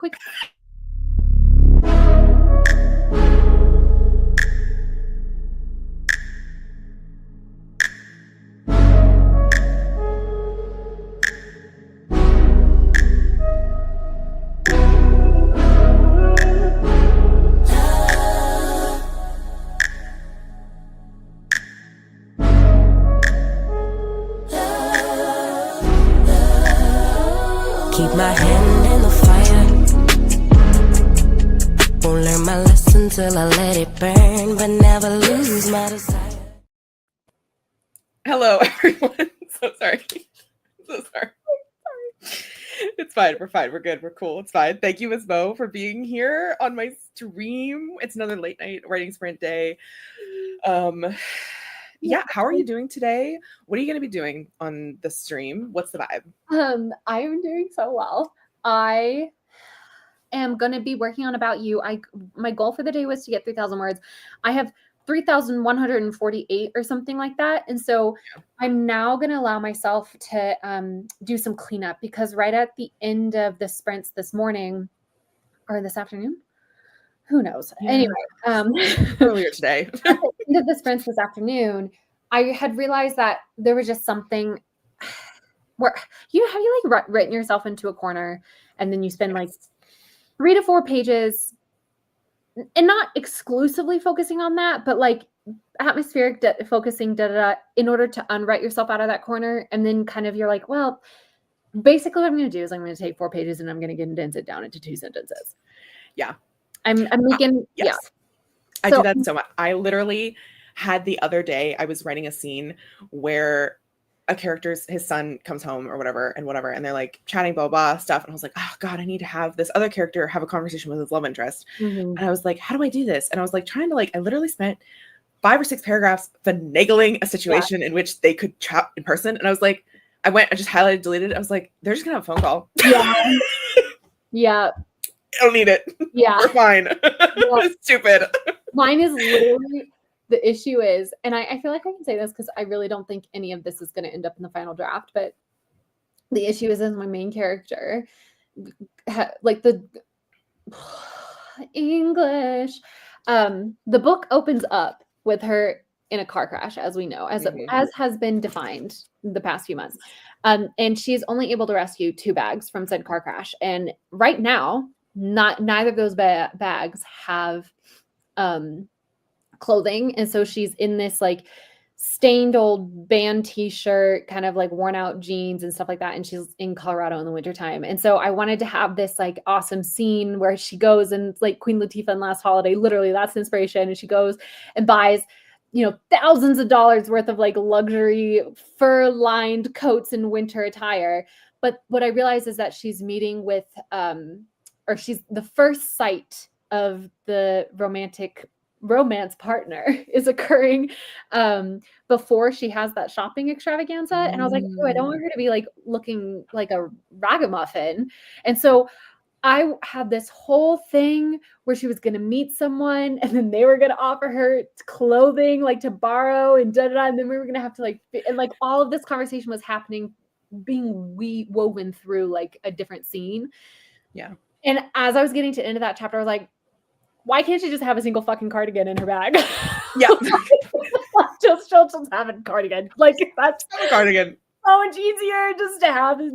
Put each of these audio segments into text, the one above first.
Quick. Keep my hand in the fire. Won't learn my lesson till I let it burn, but never lose my desire. Hello, everyone. So sorry. So sorry. It's fine. We're fine. We're good. We're cool. It's fine. Thank you, Ms. Bo, for being here on my stream. It's another late night writing sprint day. Yeah, how are you doing today? What are you going to be doing on the stream? What's the vibe? I am doing so well. I am going to be working on About You. My goal for the day was to get 3,000 words. I have 3,148 or something like that. And so I'm now going to allow myself to do some cleanup, because right at the end of the sprints this morning or this afternoon, who knows? Yeah. Anyway, Earlier today. at the end of the sprints this afternoon, I had realized that there was just something where have you like written yourself into a corner and then you spend like 3 to 4 pages and not exclusively focusing on that, but like atmospheric focusing in order to unwrite yourself out of that corner. And then kind of you're like, well, basically what I'm going to do is I'm going to take 4 pages and I'm going to condense it down into 2 sentences. Yeah. I'm making, yes. Yeah. I do that so much. I literally had the other day, I was writing a scene where a character's, his son comes home or whatever, and they're like chatting, blah, blah, stuff. And I was like, oh God, I need to have this other character have a conversation with his love interest. Mm-hmm. And I was like, how do I do this? And I was like, trying to I literally spent 5 or 6 paragraphs finagling a situation in which they could chat in person. And I was like, I just highlighted, deleted it. I was like, they're just gonna have a phone call. Yeah. Yeah. I don't need it. Yeah. We're fine. Yeah. Stupid. Mine is literally, the issue is, and I feel like I can say this because I really don't think any of this is going to end up in the final draft, but the issue is my main character, like the English, the book opens up with her in a car crash, as we know, as has been defined the past few months. And she's only able to rescue 2 bags from said car crash. And right now, neither of those bags have clothing. And so she's in this like stained old band t-shirt, kind of like worn out jeans and stuff like that. And she's in Colorado in the wintertime. And so I wanted to have this like awesome scene where she goes and like Queen Latifah in Last Holiday, literally that's inspiration. And she goes and buys, thousands of dollars worth of like luxury fur lined coats and winter attire. But what I realized is that she's meeting with, or she's the first sight of the romance partner is occurring before she has that shopping extravaganza. And I was like, oh, I don't want her to be like looking like a ragamuffin. And so I had this whole thing where she was going to meet someone and then they were going to offer her clothing, like to borrow and da-da-da. And then we were going to have to and like all of this conversation was happening, being woven through like a different scene. Yeah. And as I was getting to the end of that chapter, I was like, why can't she just have a single fucking cardigan in her bag? Yeah. she'll just have a cardigan. Like that's a cardigan. So much easier just to have a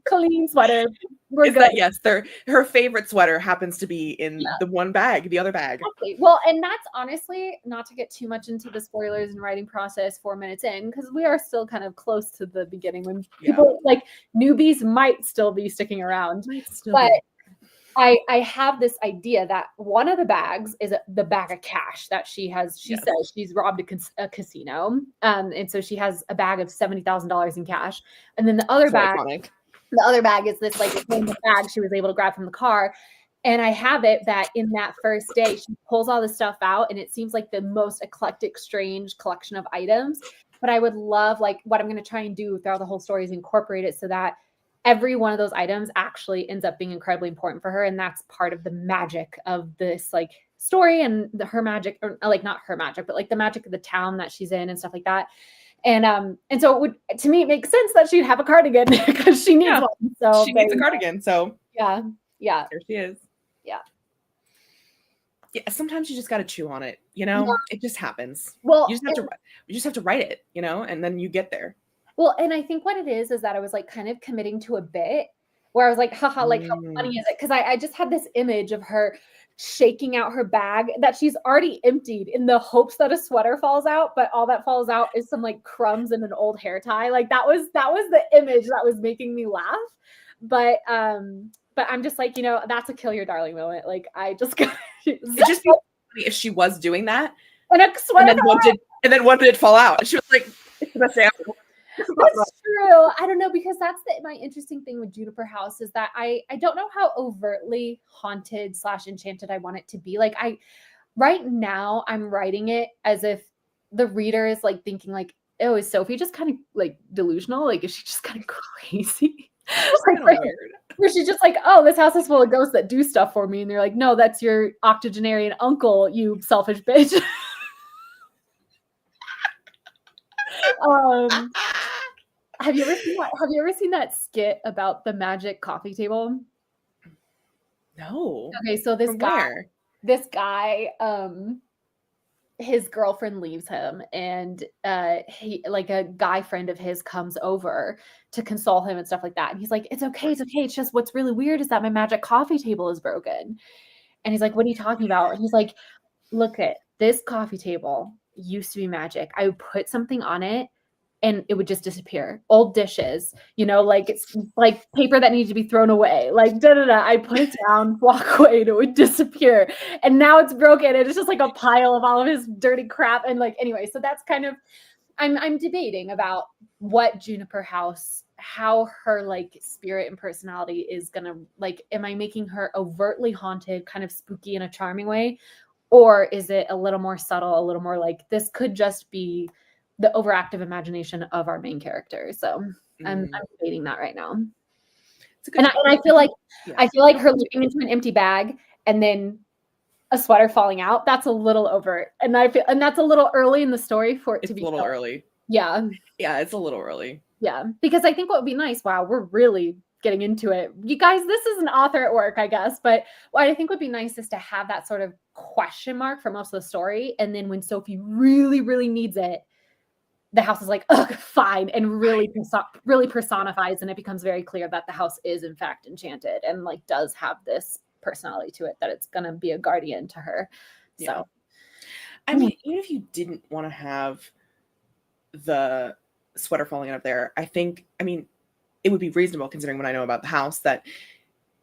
clean sweater. Is good. That yes, her favorite sweater happens to be in the one bag, the other bag. Exactly. Well, and that's honestly, not to get too much into the spoilers and writing process 4 minutes in, because we are still kind of close to the beginning when people like newbies might still be sticking around. But I have this idea that one of the bags is the bag of cash that she has. She says she's robbed a casino. And so she has a bag of $70,000 in cash. And then the other bag is this like bag she was able to grab from the car. And I have it that in that first day, she pulls all this stuff out and it seems like the most eclectic, strange collection of items. But I would love, like, what I'm going to try and do throughout the whole story is incorporate it so that every one of those items actually ends up being incredibly important for her. And that's part of the magic of this like story and her magic, or like not her magic, but like the magic of the town that she's in and stuff like that. And so it would, to me, it makes sense that she'd have a cardigan because she needs one. So she needs a cardigan. So yeah. Yeah. There she is. Yeah. Yeah, sometimes you just got to chew on it, you Yeah. know? It just happens. Well, You just have to write it, you know, and then you get there. well, and I think what it is that I was like kind of committing to a bit where I was like, haha, like how funny Mm. is it? Because I just had this image of her shaking out her bag that she's already emptied in the hopes that a sweater falls out, but all that falls out is some like crumbs and an old hair tie. Like that was the image that was making me laugh. But I'm just like, you know, that's a kill your darling moment. Like I just got It'd just be funny if she was doing that, and a sweater. and then one did fall out. And she was like, it's the best day ever. That's true. I don't know, because that's my interesting thing with Juniper House is that I don't know how overtly haunted / enchanted I want it to be. Like right now I'm writing it as if the reader is like thinking like, oh, is Sophie just kind of like delusional? Like is she just kind of crazy? Like, Weird. where she's just like, oh, this house is full of ghosts that do stuff for me. And they're like, no, that's your octogenarian uncle, you selfish bitch. Have you ever seen that skit about the magic coffee table? No. Okay, so From where? this guy, his girlfriend leaves him, and he like a guy friend of his comes over to console him and stuff like that. And he's like, it's okay, it's okay. It's just what's really weird is that my magic coffee table is broken. And he's like, what are you talking about? And he's like, look at this coffee table used to be magic. I would put something on it and it would just disappear. Old dishes, you know, like it's like paper that needed to be thrown away. Like I put it down, walk away, and it would disappear. And now it's broken. And it's just like a pile of all of his dirty crap. And like anyway, so that's kind of I'm debating about what Juniper House, how her like spirit and personality is gonna like, am I making her overtly haunted, kind of spooky in a charming way? Or is it a little more subtle, a little more like this could just be the overactive imagination of our main character? So I'm debating that right now. And I feel like her looking into an empty bag and then a sweater falling out, that's a little overt. And that's a little early in the story for it to be. It's a little early. Yeah. Yeah, it's a little early. Yeah. Because I think what would be nice, wow, we're really getting into it. You guys, this is an author at work, I guess. But what I think would be nice is to have that sort of question mark for most of the story. And then when Sophie really, really needs it, the house is like, ugh, fine, and really personifies, and it becomes very clear that the house is in fact enchanted and like does have this personality to it, that it's gonna be a guardian to her. Yeah. So I mean, even if you didn't want to have the sweater falling out of there, I mean, it would be reasonable considering what I know about the house that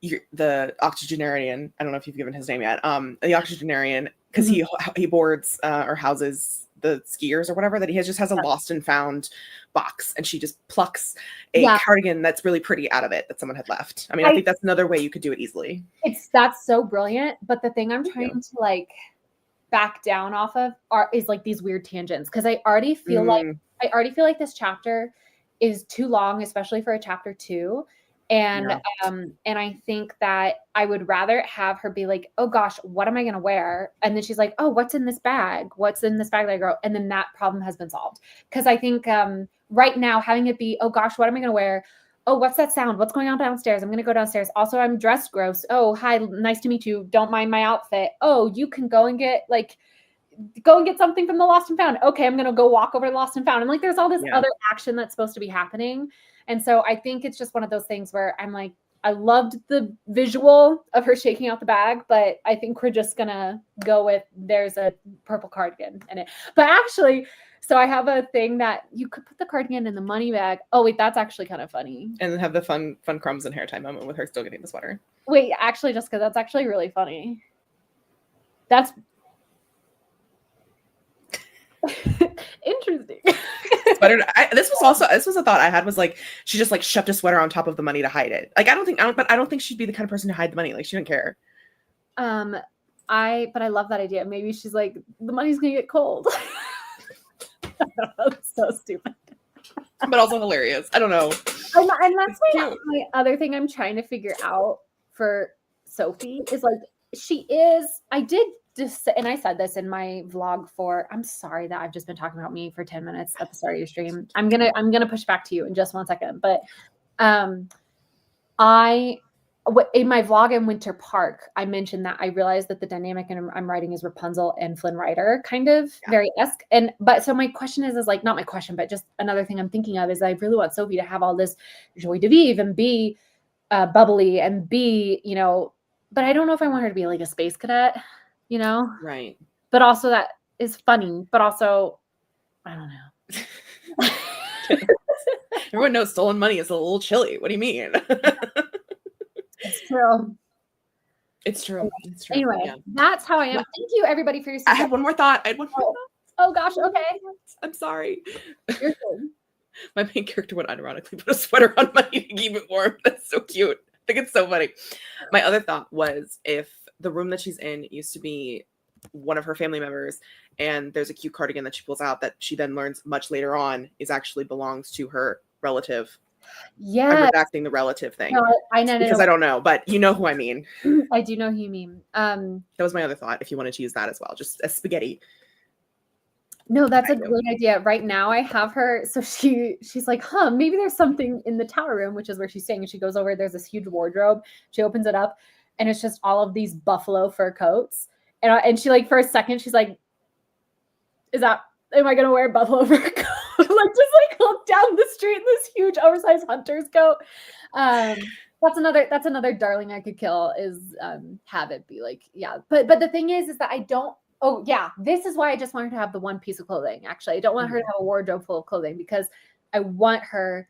the octogenarian, I don't know if you've given his name yet, the octogenarian, because he boards or houses the skiers or whatever, that he just has a lost and found box, and she just plucks a cardigan that's really pretty out of it that someone had left. I mean, I think that's another way you could do it easily. That's so brilliant. But the thing I'm trying to like back down off of is like these weird tangents, because I already feel like this chapter is too long, especially for a chapter 2. And I think that I would rather have her be like, oh gosh, what am I going to wear? And then she's like, oh, what's in this bag? What's in this bag that I grow? And then that problem has been solved. Because I think right now having it be, oh gosh, what am I going to wear? Oh, what's that sound? What's going on downstairs? I'm going to go downstairs. Also, I'm dressed gross. Oh, hi, nice to meet you. Don't mind my outfit. Oh, you can go and get something from the Lost and Found. Okay, I'm going to go walk over to Lost and Found. And like, there's all this other action that's supposed to be happening. And so I think it's just one of those things where I'm like, I loved the visual of her shaking out the bag, but I think we're just going to go with there's a purple cardigan in it. But actually, so I have a thing that you could put the cardigan in the money bag. Oh, wait, that's actually kind of funny. And then have the fun crumbs and hair tie moment with her still getting the sweater. Wait, actually, Jessica, that's actually really funny. That's interesting. This was a thought I had, was like, she just like shoved a sweater on top of the money to hide it. Like, I don't think she'd be the kind of person to hide the money. Like, she didn't care. But I love that idea. Maybe she's like, the money's gonna get cold. That's so stupid. But also hilarious. I don't know. And that's my other thing I'm trying to figure out for Sophie is like, and I said this in my vlog I'm sorry that I've just been talking about me for 10 minutes at the start of your stream. I'm gonna push back to you in just 1 second. But I in my vlog in Winter Park, I mentioned that I realized that the dynamic I'm writing is Rapunzel and Flynn Rider, kind of very esque. But so my question is like, not my question, but just another thing I'm thinking of is I really want Sophie to have all this joie de vivre and be bubbly and be, but I don't know if I want her to be like a space cadet, Right. But also that is funny, but also, I don't know. Everyone knows stolen money is a little chilly. What do you mean? It's true. It's true. It's true. Anyway, yeah. That's how I am. Thank you, everybody, for your I had one more thought. Oh gosh, okay. I'm sorry. You're good. My main character would unironically put a sweater on money to keep it warm. That's so cute. I think it's so funny. My other thought was if the room that she's in used to be one of her family members, and there's a cute cardigan that she pulls out that she then learns much later on is actually belongs to her relative. Yeah. I'm redacting the relative thing. No, I know because I don't know, but you know who I mean. I do know who you mean. That was my other thought. If you wanted to use that as well, just as spaghetti. No, that's a great idea. Right now I have her. So she's like, maybe there's something in the tower room, which is where she's staying. And she goes over, there's this huge wardrobe. She opens it up and it's just all of these buffalo fur coats. And she like, for a second, she's like, am I going to wear a buffalo fur coat? Just look down the street in this huge oversized hunter's coat. That's another darling I could kill is have it be like, yeah. But the thing is that I don't, oh yeah, this is why I just want her to have the one piece of clothing. Actually, I don't want her to have a wardrobe full of clothing because I want her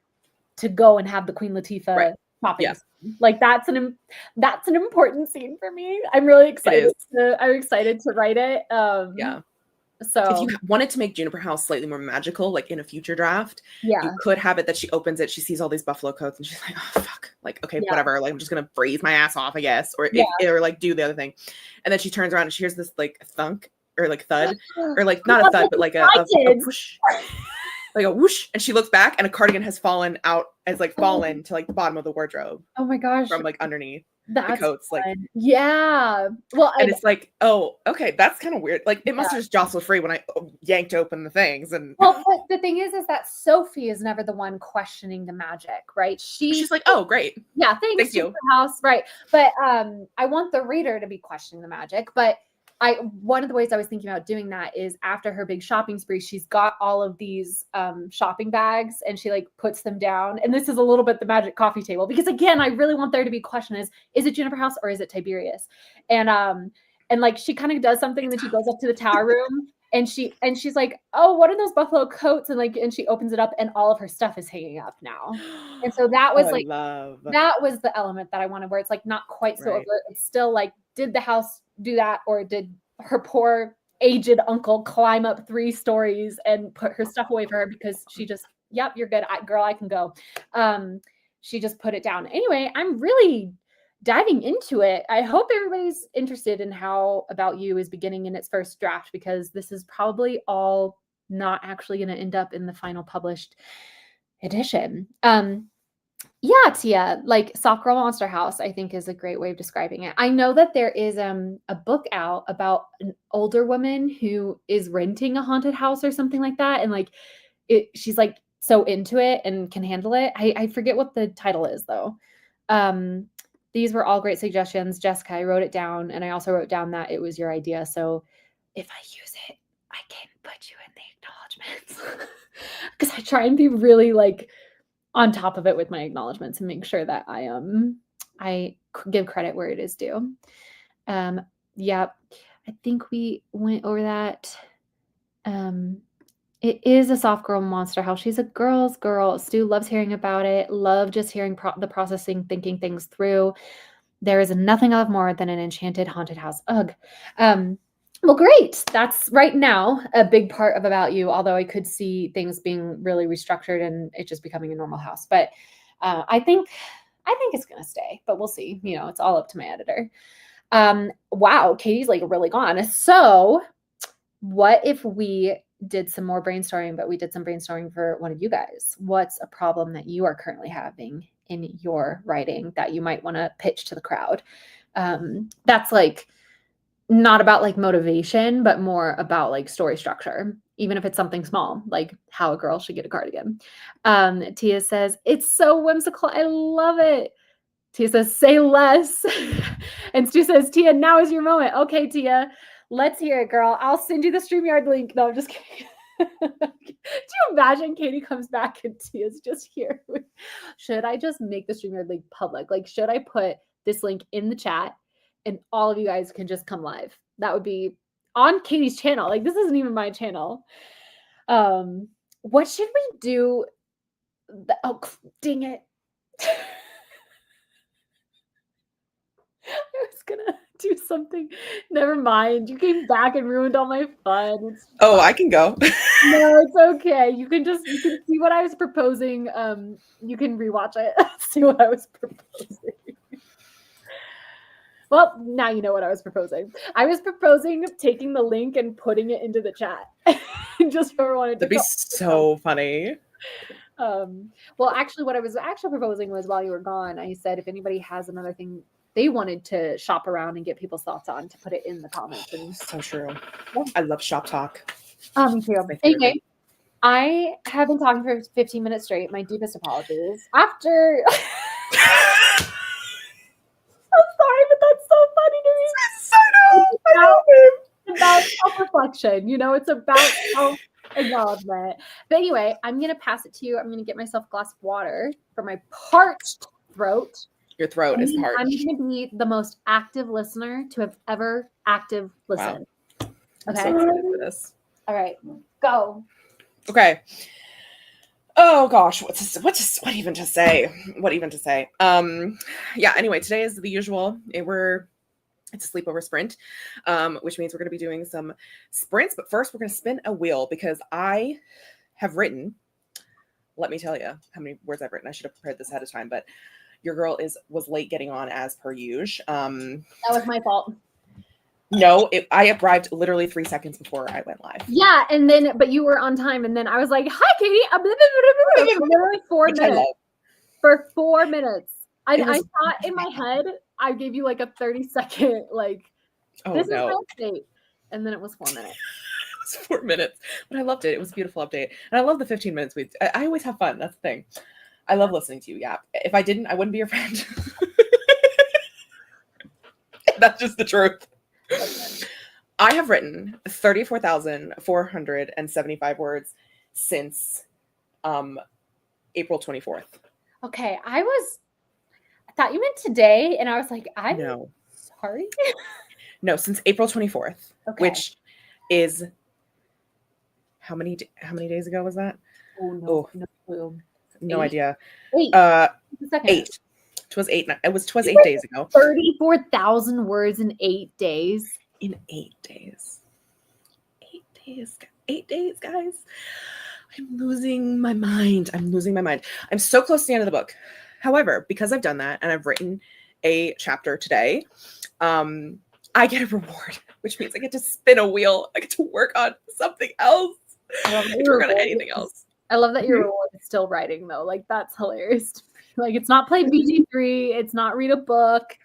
to go and have the Queen Latifah shopping. Yes. Like that's an important scene for me. I'm really excited. I'm excited to write it. Yeah. So if you wanted to make Juniper House slightly more magical, like in a future draft, you could have it that she opens it, she sees all these buffalo coats, and she's like, "Oh fuck!" Like, okay, whatever. Like, I'm just gonna freeze my ass off, I guess, or or like do the other thing. And then she turns around and she hears this like thunk or like thud, or like not a thud, but like a whoosh, like a whoosh, and she looks back, and a cardigan has fallen out, fallen to like the bottom of the wardrobe. Oh my gosh! From like underneath. That's the coats, fun. Well, and it's like, oh, okay, that's kind of weird. Like, it must have just jostled free when I yanked open the things. And well, but the thing is that Sophie is never the one questioning the magic, right? She's like, oh, great, yeah, thank you, House, right? But I want the reader to be questioning the magic, but one of the ways I was thinking about doing that is after her big shopping spree, she's got all of these shopping bags and she like puts them down. And this is a little bit the magic coffee table because again, I really want there to be a question is it Juniper House or is it Tiberius? And like she kind of does something and then she goes up to the tower room and she's like, oh, what are those buffalo coats? And she opens it up and all of her stuff is hanging up now. And so that was that was the element that I wanted where it's like not quite so overt. It's still like, did the house do that or did her poor aged uncle climb up 3 stories and put her stuff away for her because she just, yep, you're good, girl, I can go. She just put it down. Anyway, I'm really diving into it. I hope everybody's interested in how About You is beginning in its first draft because this is probably all not actually going to end up in the final published edition. Yeah, Tia, like Soft Girl Monster House, I think is a great way of describing it. I know that there is a book out about an older woman who is renting a haunted house or something like that. And like she's like so into it and can handle it. I forget what the title is though. These were all great suggestions. Jessica, I wrote it down and I also wrote down that it was your idea. So if I use it, I can put you in the acknowledgements because I try and be really like on top of it with my acknowledgments and make sure that I give credit where it is due. Yeah, I think we went over that. It is a soft girl monster house. She's a girl's girl. Stu loves hearing about it. Love just hearing the processing, thinking things through. There is nothing of more than an enchanted haunted house. Ugh. Well, great. That's right now a big part of About You, although I could see things being really restructured and it just becoming a normal house. But I think it's going to stay, but we'll see. It's all up to my editor. Wow, Katie's like really gone. So what if we did some more brainstorming, but we did some brainstorming for one of you guys? What's a problem that you are currently having in your writing that you might want to pitch to the crowd? That's like not about like motivation, but more about like story structure, even if it's something small, like how a girl should get a cardigan. Tia says, it's so whimsical. I love it. Tia says, say less. And Stu says, Tia, now is your moment. Okay, Tia, let's hear it, girl. I'll send you the StreamYard link. No, I'm just kidding. Do you imagine Katie comes back and Tia's just here? Should I just make the StreamYard link public? Like, should I put this link in the chat and all of you guys can just come live? That would be on Katie's channel. Like, this isn't even my channel. What should we do? Oh, dang it. I was gonna do something. Never mind. You came back and ruined all my fun. Oh, I can go. No, it's okay. You can see what I was proposing. You can rewatch it. See what I was proposing. Well, now you know what I was proposing. I was proposing taking the link and putting it into the chat. Just whoever wanted to. That'd be so funny. Well, actually, what I was actually proposing was while you were gone, I said if anybody has another thing they wanted to shop around and get people's thoughts on, to put it in the comments. And so true. Yeah. I love shop talk. Me too. Okay. I have been talking for 15 minutes straight. My deepest apologies. After I'm sorry, but that's so funny to me. I know. It's about self-reflection. You know, it's about self-acknowledgement. But anyway, I'm gonna pass it to you. I'm gonna get myself a glass of water for my parched throat. Your throat is parched. I'm going to be the most active listener to have ever active listened. Wow. Okay. I'm so excited for this. All right, go. Okay. Oh gosh, what even to say? Yeah. Anyway, today is the usual. It's a sleepover sprint, which means we're going to be doing some sprints. But first, we're going to spin a wheel because I have written. Let me tell you how many words I've written. I should have prepared this ahead of time, but. Your girl was late getting on as per usual. That was my fault. No, I arrived literally 3 seconds before I went live. Yeah, but you were on time, and then I was like, "Hi, Katie." For literally 4 minutes. For 4 minutes, I thought in my head I gave you like a 30-second this is my update, and then it was 4 minutes. It was 4 minutes, but I loved it. It was a beautiful update, and I love the 15 minutes. I always have fun. That's the thing. I love listening to you. Yeah. If I didn't, I wouldn't be your friend. That's just the truth. Okay. I have written 34,475 words since April 24th. Okay. I thought you meant today, and I was like, No. Sorry. No, since April 24th, which is how many days ago was that? Oh, no. No clue. No idea. 8. 8. It was 8 days ago. 34,000 words in 8 days. In 8 days. 8 days. 8 days, guys. I'm losing my mind. I'm so close to the end of the book. However, because I've done that and I've written a chapter today, I get a reward, which means I get to spin a wheel. I get to work on something else. I get to work on anything else. I love that your reward is still writing, though. Like, that's hilarious. Like, it's not play BG3. It's not read a book.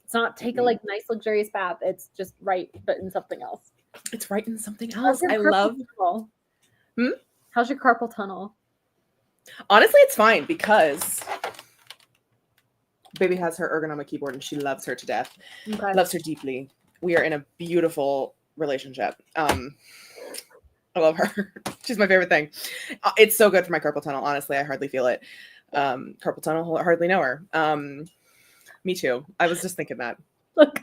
It's not take a nice luxurious bath. It's just write, but in something else. It's writing something else. I love. How's your carpal tunnel? Honestly, it's fine because baby has her ergonomic keyboard and she loves her to death. Okay. Loves her deeply. We are in a beautiful relationship. I love her. She's my favorite thing. It's so good for my carpal tunnel. Honestly, I hardly feel it. Carpal tunnel, hardly know her. Me too. I was just thinking that. Look,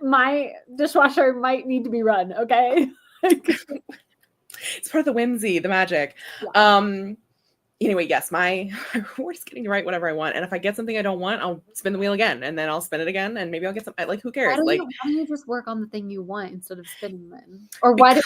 my dishwasher might need to be run. Okay. It's part of the whimsy, the magic. Yeah. Anyway, yes, my reward is getting to write whatever I want. And if I get something I don't want, I'll spin the wheel again and then I'll spin it again and maybe I'll get some, who cares? Why don't you just work on the thing you want instead of spinning them? Or why do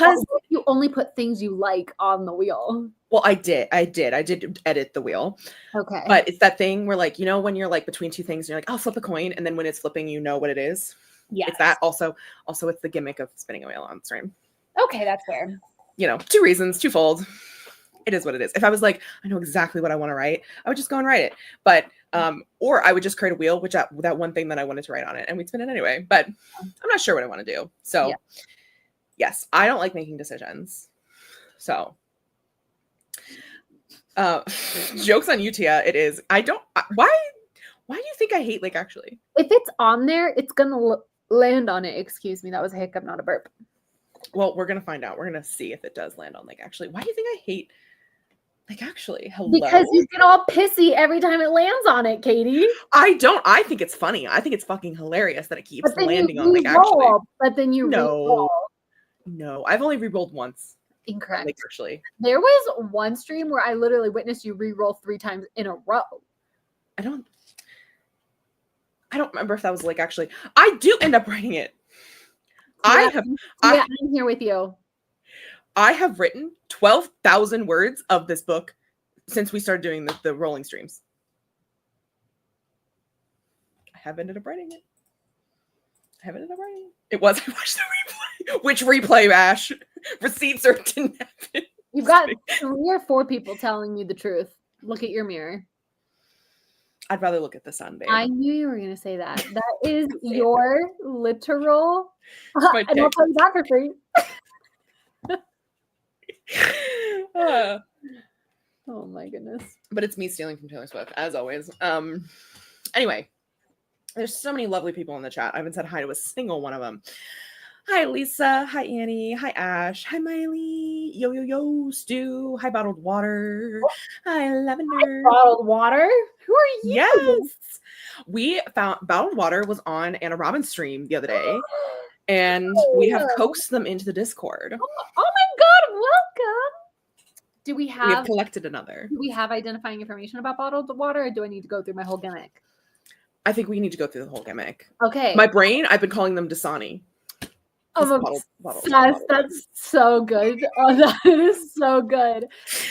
you only put things you like on the wheel? Well, I did edit the wheel. Okay. But it's that thing where when you're between two things, you're like, I'll flip a coin. And then when it's flipping, you know what it is. Yeah. It's that also it's the gimmick of spinning a wheel on stream. Okay, that's fair. 2 reasons, twofold. It is what it is. If I was I know exactly what I want to write, I would just go and write it. But, or I would just create a wheel, which that one thing that I wanted to write on it and we'd spin it anyway. But I'm not sure what I want to do. So yes, I don't like making decisions. So jokes on you, Tia. It is. Why Why do you think I hate Lake Actually? If it's on there, it's gonna land on it. Excuse me, that was a hiccup, not a burp. Well, we're gonna find out. We're gonna see if it does land on Lake Actually. Why do you think I hate Lake Actually? Hello? Because you get all pissy every time it lands on it, Katie. I don't. I think it's funny. I think it's fucking hilarious that it keeps landing on Lake Actually. Re-roll, but then you re-roll. No, I've only re-rolled once. Incorrect. Lake Actually. There was one stream where I literally witnessed you re-roll 3 times in a row. I don't remember if that was Lake Actually. I do end up writing it. Yeah, I'm here with you. I have written 12,000 words of this book since we started doing the rolling streams. I have ended up writing it. It was. I watched the replay. Which replay, Ash? Receipts or didn't happen. You've got 3 or 4 people telling you the truth. Look at your mirror. I'd rather look at the sun, babe. I knew you were going to say that. That is your literal. And I'll tell you that for free. Oh my goodness. But it's me stealing from Taylor Swift, as always. Anyway, there's so many lovely people in the chat. I haven't said hi to a single one of them. Hi, Lisa. Hi, Annie. Hi, Ash. Hi, Miley. Yo, Stu. Hi, Bottled Water. Hi, Lavender. Hi, Bottled Water? Who are you? Yes. We found Bottled Water was on Anna Robbins' stream the other day, and we have coaxed them into the Discord. Oh my God, welcome. We have collected another. Do we have identifying information about Bottled Water, or do I need to go through my whole gimmick? I think we need to go through the whole gimmick. Okay. My brain, I've been calling them Dasani. Oh, that's so good. Oh, that is so good.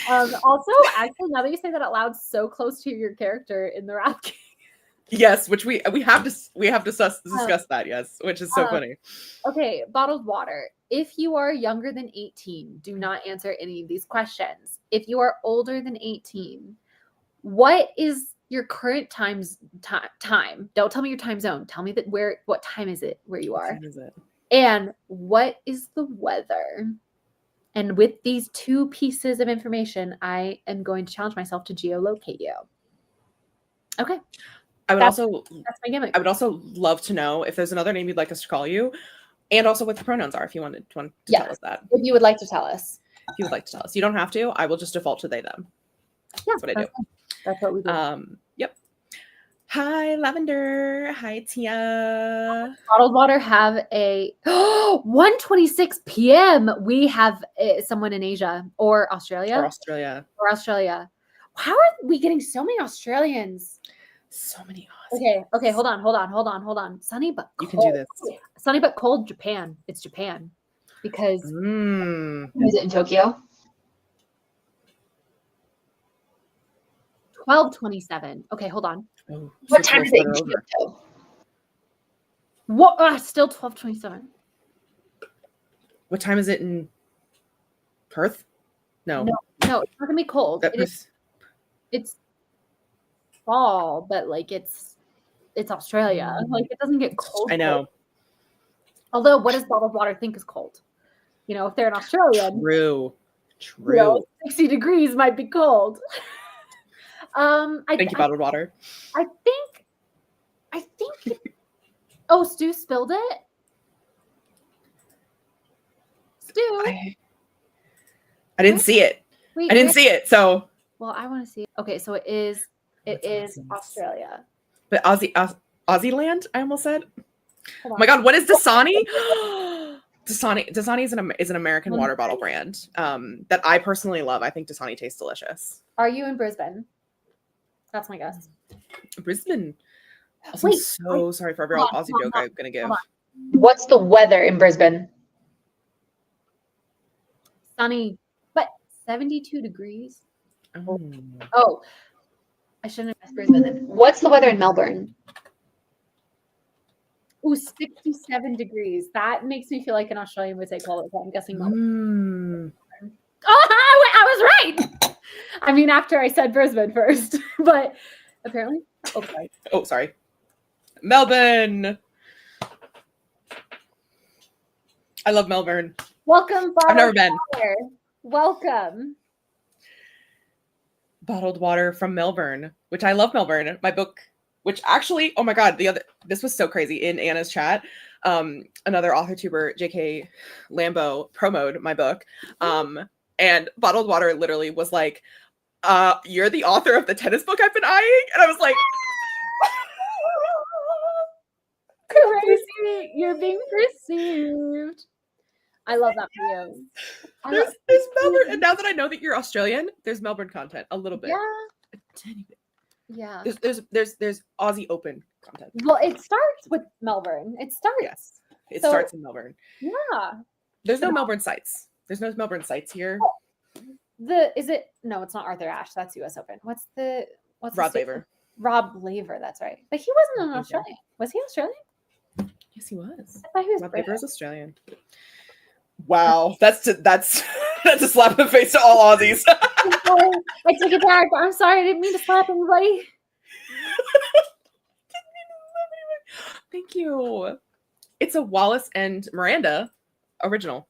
Also, actually, now that you say that out loud, so close to your character in the Wrath King. Yes, which we have to discuss that. Yes, which is so funny. Okay, Bottled Water. If you are younger than 18, do not answer any of these questions. If you are older than 18, what is your current time? Don't tell me your time zone. Tell me what time is it where you are? What time is it? And what is the weather? And with these 2 pieces of information, I am going to challenge myself to geolocate you. Okay. That's my gimmick. I would also love to know if there's another name you'd like us to call you, and also what the pronouns are if you want to tell us that. If you would like to tell us. If you would like to tell us. You don't have to. I will just default to they, them. Yeah, that's what I do. That's what we do. Yep. Hi, Lavender. Hi, Tia. Bottled Water have a 1:26 p.m. We have someone in Asia or Australia. How are we getting so many Australians? So many Aussies. Okay. Hold on. Sunny but cold. You can do this. Sunny but cold, Japan. It's Japan. Because is it in Tokyo? 12:27. Okay, hold on. Oh, what time is it in Tokyo? What? Still 12:27. What time is it in Perth? No, it's not gonna be cold. It's fall, but like it's Australia. Like it doesn't get cold. I know. Cold. Although, what does Bottled Water think is cold? You know, if they're in Australia, true. 60 degrees might be cold. Thank you, Bottled Water. I think. Oh, Stu spilled it. Stu. I didn't see it. I didn't see it. So. Well, I want to see it. Okay, so it is Australia. But Aussie land, I almost said. Oh my God, what is Dasani? Dasani is an American water bottle brand that I personally love. I think Dasani tastes delicious. Are you in Brisbane? That's my guess. Brisbane. Also, I'm so sorry for every Aussie joke I'm going to give. What's the weather in Brisbane? Sunny, but 72 degrees. Oh, I shouldn't have asked Brisbane then. What's the weather in Melbourne? Ooh, 67 degrees. That makes me feel like an Australian would say cold. So I'm guessing Melbourne. Oh, I was right. I mean, after I said Brisbane first, but apparently. Okay. Oh, sorry. Melbourne. I love Melbourne. Welcome, I've never been. Welcome. Bottled Water from Melbourne, which I love Melbourne. My book which actually, oh my God, this was so crazy in Anna's chat. Another author tuber, JK Lambo, promoted my book. And Bottled Water literally was like, you're the author of the tennis book I've been eyeing? And I was like, crazy. You're being perceived. I love that for you. There's Melbourne, and now that I know that you're Australian, there's Melbourne content a little bit. Yeah. A tiny bit. Yeah. There's Aussie Open content. Well, it starts with Melbourne. It starts. Yes. It starts in Melbourne. Yeah. There's no Melbourne sites. There's no Melbourne sites here. No, it's not Arthur Ashe. That's US Open. What's Rod Laver. Rob Laver, that's right. But he wasn't an Australian. Was he Australian? Yes, he was. I thought he was Rob British. Laver is Australian. Wow, that's a slap in the face to all Aussies. I take it back. I'm sorry, I didn't mean to slap anybody. Thank you. It's a Wallace and Miranda original.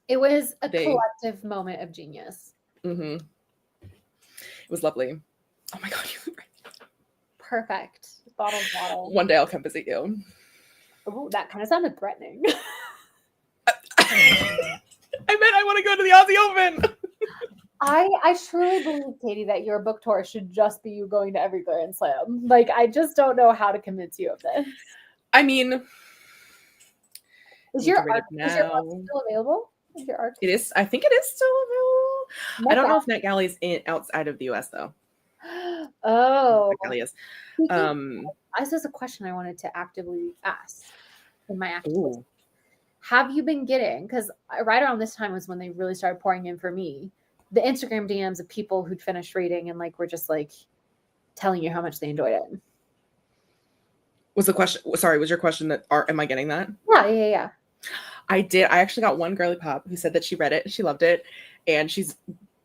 It was a collective moment of genius. Mm-hmm. It was lovely. Oh my God, you perfect. Bottle. One day I'll come visit you. Oh, that kind of sounded threatening. I meant I want to go to the Aussie Open. I truly believe, Katie, that your book tour should just be you going to every Grand Slam. Like, I just don't know how to convince you of this. I mean, is your art still available? Is your art? It is. I think it is still available. I don't know if NetGalley is outside of the US though. Oh, NetGalley is. This is a question I wanted to actively ask in my active list. Have you been getting, because right around this time was when they really started pouring in for me, the Instagram DMs of people who'd finished reading and like were just like telling you how much they enjoyed it? Was the question, sorry, was your question that am I getting that? Yeah. I did. I actually got one girly pop who said that she read it, she loved it, and she's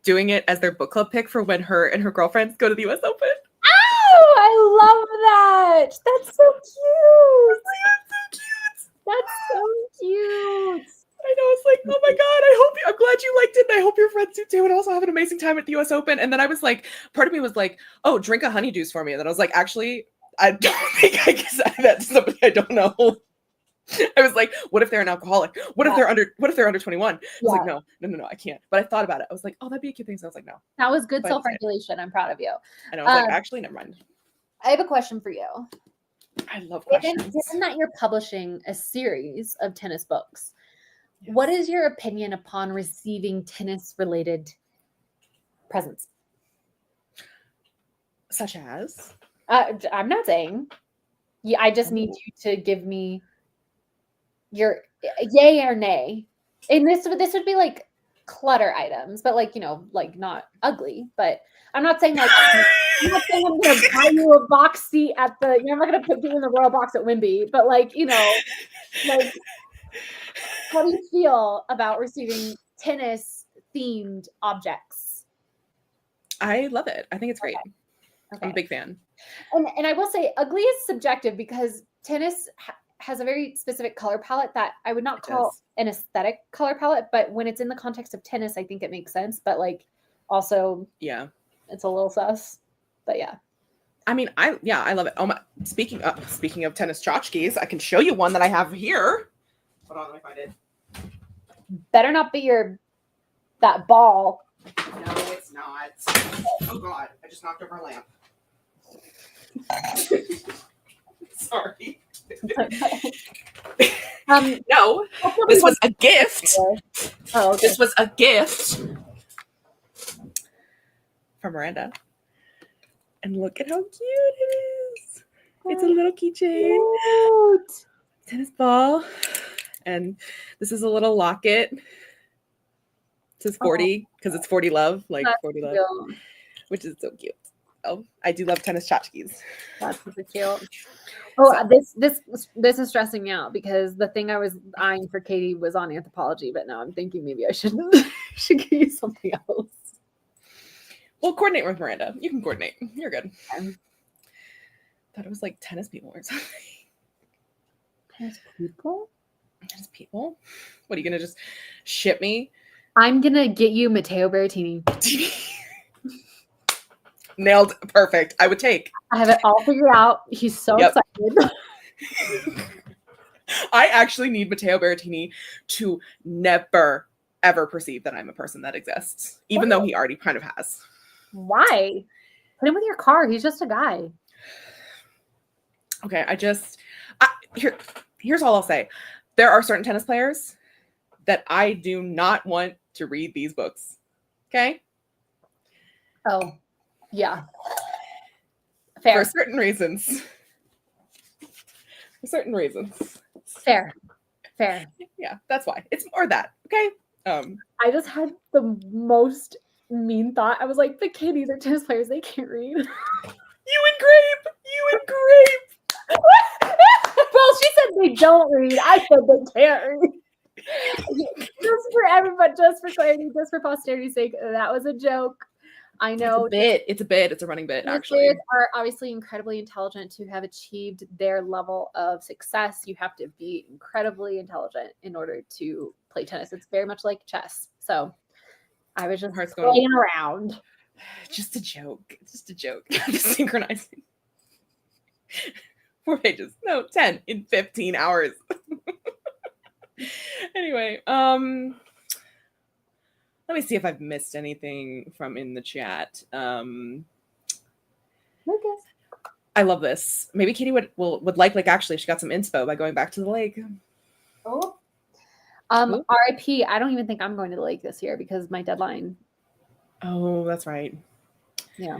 doing it as their book club pick for when her and her girlfriends go to the US Open. Oh, I love that. That's so cute. That's so cute. I know. It's like, oh my God, I'm glad you liked it. And I hope your friends do too. And also have an amazing time at the US Open. And then I was like, part of me was like, oh, drink a honey juice for me. And then I was like, actually, I don't think I can say that to somebody I don't know. I was like, what if they're an alcoholic? What if they're under 21? I was like, no, I can't. But I thought about it. I was like, oh, that'd be a cute thing. So I was like, no. That was good self-regulation. I'm proud of you. And I was like, actually, never mind. I have a question for you. I love questions. Given that you're publishing a series of tennis books, what is your opinion upon receiving tennis-related presents? Such as? I'm not saying. I just need you to give me your yay or nay. And this would be like clutter items, but like, like not ugly. But I'm not saying like I'm not saying I'm gonna buy you a box seat at the I'm not gonna put you in the royal box at Wimby, but like, like how do you feel about receiving tennis themed objects? I love it. I think it's great. Okay. I'm a big fan. And I will say ugly is subjective because tennis has a very specific color palette that I would not call an aesthetic color palette, but when it's in the context of tennis, I think it makes sense. But like also, it's a little sus. But yeah. I mean, I love it. Oh my! Speaking of tennis tchotchkes, I can show you one that I have here. Hold on, let me find it. Better not be that ball. No, it's not. Oh God! I just knocked over a lamp. Sorry. No, this was a gift. Oh, okay. This was a gift from Miranda. And look at how cute it is. It's a little keychain. Tennis ball. And this is a little locket. It says 40 because it's 40 love, like 40 love, which is so cute. Oh, I do love tennis tchotchkes. That's super cute. Oh, this is stressing me out because the thing I was eyeing for Katie was on Anthropology, but now I'm thinking maybe I should give you something else. Well, coordinate with Miranda. You can coordinate. You're good. Thought it was like tennis people or something. Tennis people? Tennis people? What, are you gonna just ship me? I'm gonna get you Matteo Berrettini. Nailed. Perfect. I would take. I have it all figured out. He's so excited. I actually need Matteo Berrettini to never, ever perceive that I'm a person that exists, even though he already kind of has. Why? Put him with your car. He's just a guy. Okay, here's all I'll say. There are certain tennis players that I do not want to read these books. Okay? Oh, yeah. Fair. For certain reasons. For certain reasons. Fair. Yeah, that's why. It's more that. Okay? I just had the most mean thought. I was like, the kiddies are tennis players. They can't read. You and Grape. Well, she said they don't read. I said they can't read. Just for everybody, just for clarity, just for posterity's sake, that was a joke. I know It's a bit. It's a running bit, actually. Players are obviously incredibly intelligent to have achieved their level of success. You have to be incredibly intelligent in order to play tennis. It's very much like chess. So I was just playing around. Just a joke. Just a joke. Just synchronizing. 4 pages. No, 10 in 15 hours. Anyway, let me see if I've missed anything from in the chat. Okay. I love this. Maybe Katie would like actually she got some inspo by going back to the lake. Oh. RIP. I don't even think I'm going to the lake this year because my deadline. Oh, that's right. Yeah.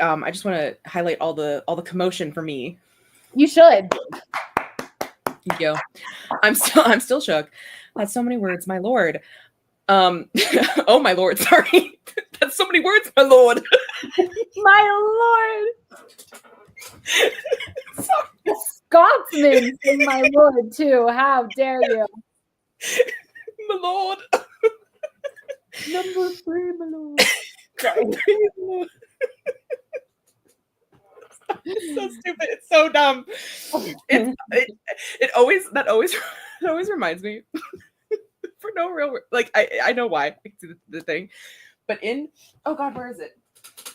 I just want to highlight all the commotion for me. You should. Thank you. I'm still shook. That's so many words, my lord. Oh my lord, sorry. That's so many words, my lord. My lord. Sorry. The Scotsman is my lord too. How dare you? My lord. Number 3, my lord. Sorry. It's so stupid. It's so dumb. It always reminds me for no real like I know why the thing, but oh god, where is it?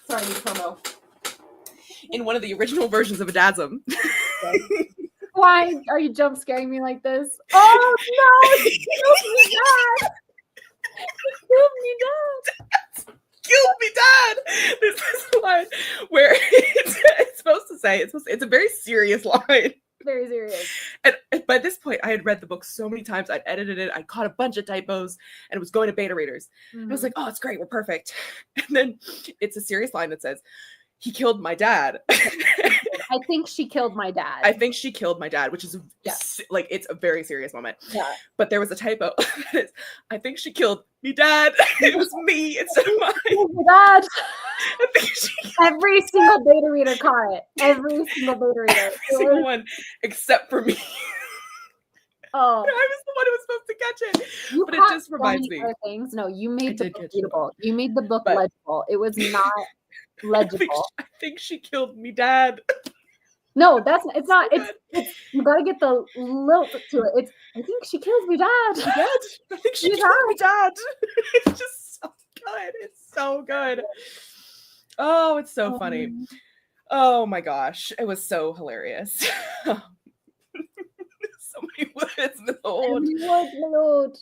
Sorry, new promo. In one of the original versions of Adasm. Why are you jump scaring me like this? Oh no! He killed me, Dad! He killed me, Dad! Killed me, Dad! There's this line where it's supposed to say it's a very serious line. Very serious. And by this point, I had read the book so many times. I'd edited it. I caught a bunch of typos, and it was going to beta readers. I was like, "Oh, it's great. We're perfect." And then it's a serious line that says, "He killed my dad." I think she killed my dad. I think she killed my dad, which is like it's a very serious moment. Yeah. But there was a typo. I think she killed me, Dad. It was me instead of mine. Oh my dad. I think Every single beta reader caught it. Every single beta reader. Every single one except for me. Oh. I was the one who was supposed to catch it. But it just reminds me. Things. No, you made the book readable. You made the book legible. It was not legible. I think she killed me, Dad. No, it's not. It's you gotta get the lilt to it. I think she kills me, Dad. I think she killed me, Dad. It's just so good. It's so good. Oh, it's so funny. Oh my gosh. It was so hilarious. So many words, my lord. My lord.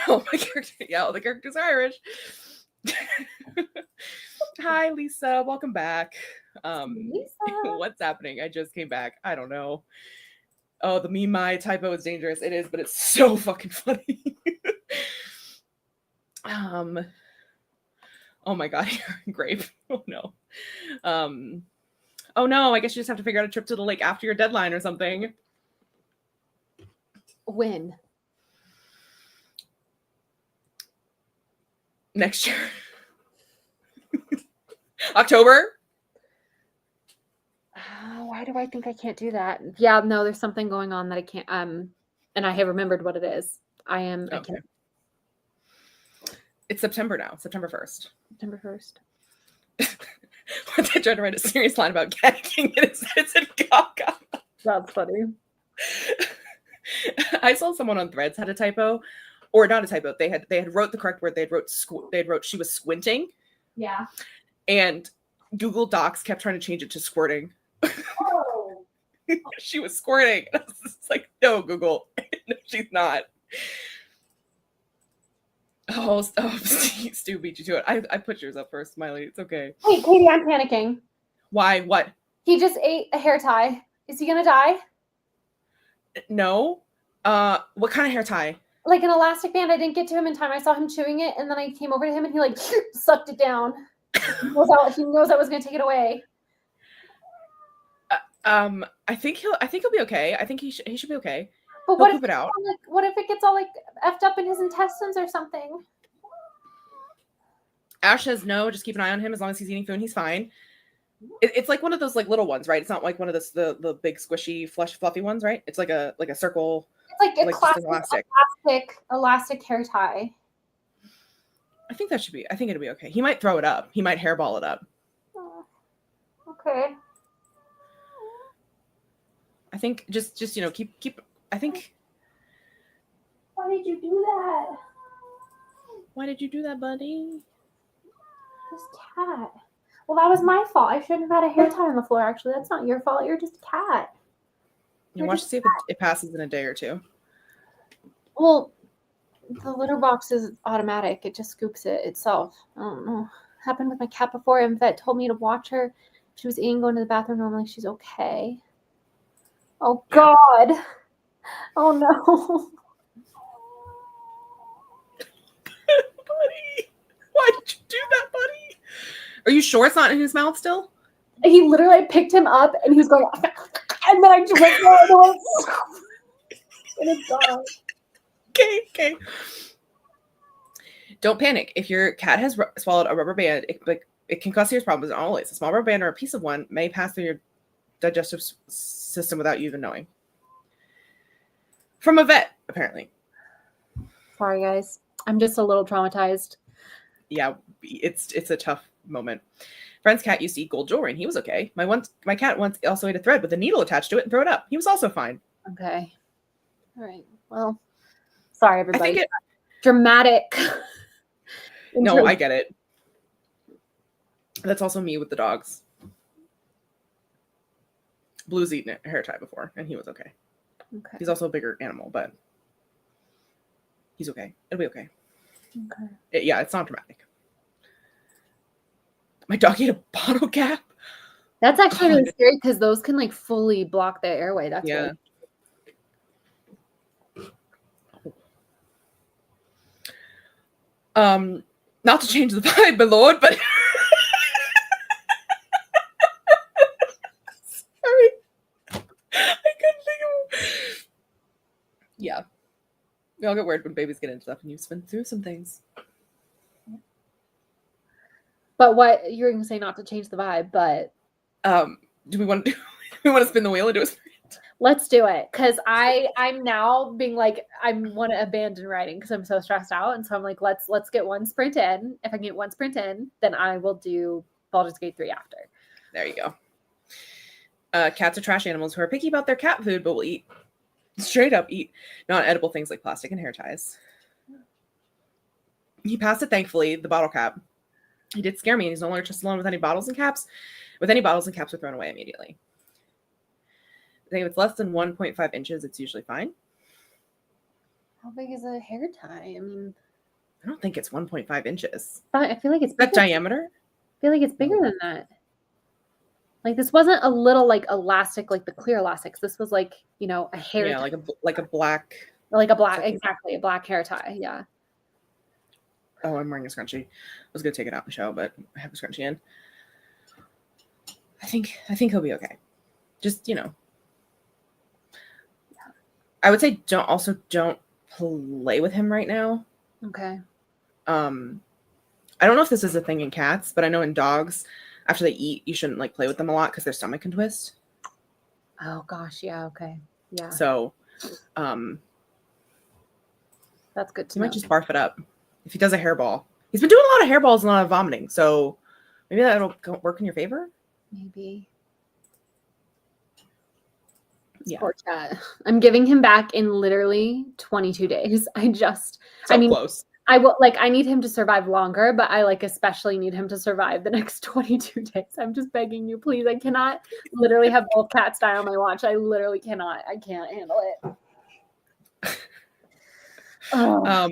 Oh, my character. Yeah, all the characters are Irish. Hi, Lisa. Welcome back. Lisa. What's happening? I just came back. I don't know. Oh, the meme my typo is dangerous. It is, but it's so fucking funny. Oh my god, you're grape. Oh no. Oh no, I guess you just have to figure out a trip to the lake after your deadline or something. When? Next year. October? Why do I think I can't do that? Yeah, no, there's something going on that I can't and I have remembered what it is. I can't. It's September now, September 1st. September 1st. Once I tried to write a serious line about gagging, it said gaga. That's funny. I saw someone on Threads had a typo or not a typo. They had wrote the correct word. They had wrote she was squinting. Yeah. And Google Docs kept trying to change it to squirting. Oh. She was squirting. I was just like, no, Google, no, she's not. Oh, Stu beat you to it. I put yours up first, Smiley. It's okay. Wait, Katie, I'm panicking. Why? What? He just ate a hair tie. Is he gonna die? No. What kind of hair tie? Like an elastic band. I didn't get to him in time. I saw him chewing it, and then I came over to him, and he like sucked it down. He knows I was gonna take it away. I think he'll be okay. I think he should be okay. But He'll poop it out. What if it gets all like effed up in his intestines or something? Ash says no. Just keep an eye on him. As long as he's eating food, he's fine. It's like one of those like little ones, right? It's not like one of the big squishy fluffy ones, right? It's like a circle. It's like a classic elastic hair tie. I think it'll be okay. He might throw it up. He might hairball it up. Oh, okay. I think just keep. I think. Why did you do that? Why did you do that, buddy? This cat. Well, that was my fault. I shouldn't have had a hair tie on the floor. Actually, that's not your fault. You're just a cat. You watch to see if it passes in a day or two. Well, the litter box is automatic. It just scoops it itself. I don't know. It happened with my cat before, and vet told me to watch her. She was eating, going to the bathroom. Normally, she's okay. Oh God. Oh no. Buddy, why did you do that, buddy? Are you sure it's not in his mouth still? He literally picked him up, and he was going, and then I just went, and it's gone. Okay. Don't panic. If your cat has swallowed a rubber band, it can cause serious problems. And always, a small rubber band or a piece of one may pass through your digestive system without you even knowing. From a vet, apparently. Sorry, guys. I'm just a little traumatized. Yeah, it's a tough moment. Friend's cat used to eat gold jewelry, and he was okay. My cat once also ate a thread with a needle attached to it and threw it up. He was also fine. Okay. All right. Well, sorry, everybody. I think dramatic. No, I get it. That's also me with the dogs. Blue's eaten a hair tie before, and he was okay. Okay. He's also a bigger animal, but he's okay. It'll be okay. Okay. It's not dramatic. My dog ate a bottle cap. That's actually really scary because those can like fully block the airway. That's yeah. Really... Not to change the vibe, my lord, but sorry, I couldn't think of. Yeah, we all get weird when babies get into stuff, and you've been through some things. But what you're going to say, not to change the vibe, but do we want to spin the wheel and do a sprint? Let's do it, because I'm now being like, I want to abandon writing because I'm so stressed out, and so I'm like, let's get one sprint in. If I can get one sprint in, then I will do Baldur's Gate 3 after. There you go. Cats are trash animals who are picky about their cat food, but will straight up eat non-edible things like plastic and hair ties. He passed it, thankfully, the bottle cap. He did scare me, and he's no longer just alone with any bottles and caps. With any bottles and caps are thrown away immediately. I think if it's less than 1.5 inches, it's usually fine. How big is a hair tie? I mean, I don't think it's 1.5 inches. I feel like it's that diameter. I feel like it's bigger than that. Like this wasn't a little like elastic, like the clear elastics. This was like, a hair. Yeah, tie. like a black. Exactly, a black hair tie. Yeah. Oh, I'm wearing a scrunchie. I was gonna take it out in the show, but I have a scrunchie in. I think he'll be okay. Just I would say don't play with him right now. Okay. I don't know if this is a thing in cats, but I know in dogs, after they eat, you shouldn't play with them a lot because their stomach can twist. Oh gosh, yeah, okay. Yeah. So that's good to know. He might just barf it up. If he does a hairball. He's been doing a lot of hairballs and a lot of vomiting, so maybe that'll work in your favor? Maybe. Yeah. Poor cat. I'm giving him back in literally 22 days. I mean, Close. I will like I need him to survive longer, but I like especially need him to survive the next 22 days. I'm just begging you, please. I cannot literally have both cats die on my watch. I literally cannot. I can't handle it. Oh.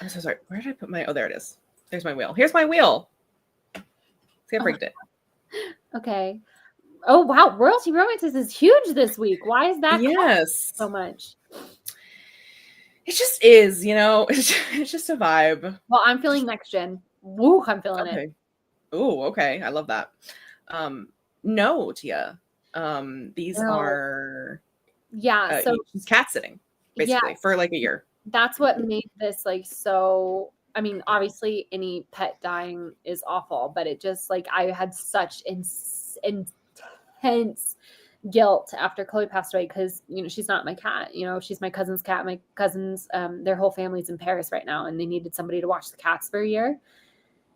I'm so sorry. Where did I put my? Oh, there it is. There's my wheel. Here's my wheel. See, I rigged it. Okay. Oh wow, Royalty Romances is huge this week. Why is that Yes. so much? It just is, you know. It's just a vibe. Well, I'm feeling next gen. Woo, I'm feeling it. Okay. Oh, okay. I love that. No, Tia. These No. are So she's cat sitting basically for like a year. That's what made this like so. I mean, obviously, any pet dying is awful, but it just like I had such intense guilt after Chloe passed away because she's not my cat. She's my cousin's cat. My cousins, their whole family's in Paris right now, and they needed somebody to watch the cats for a year.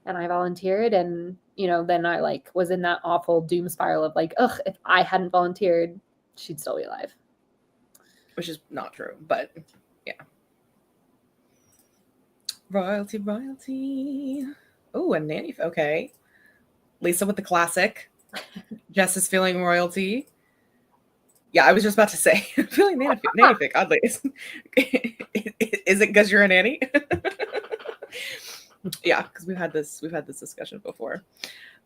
And I volunteered, and then I like was in that awful doom spiral of like, ugh, if I hadn't volunteered, she'd still be alive. Which is not true, but yeah. Royalty. Oh, a nanny. Okay. Lisa with the classic. Jess is feeling royalty. Yeah, I was just about to say, I'm feeling nanny fic, oddly. Is it because you're a nanny? Yeah, because we've had this discussion before.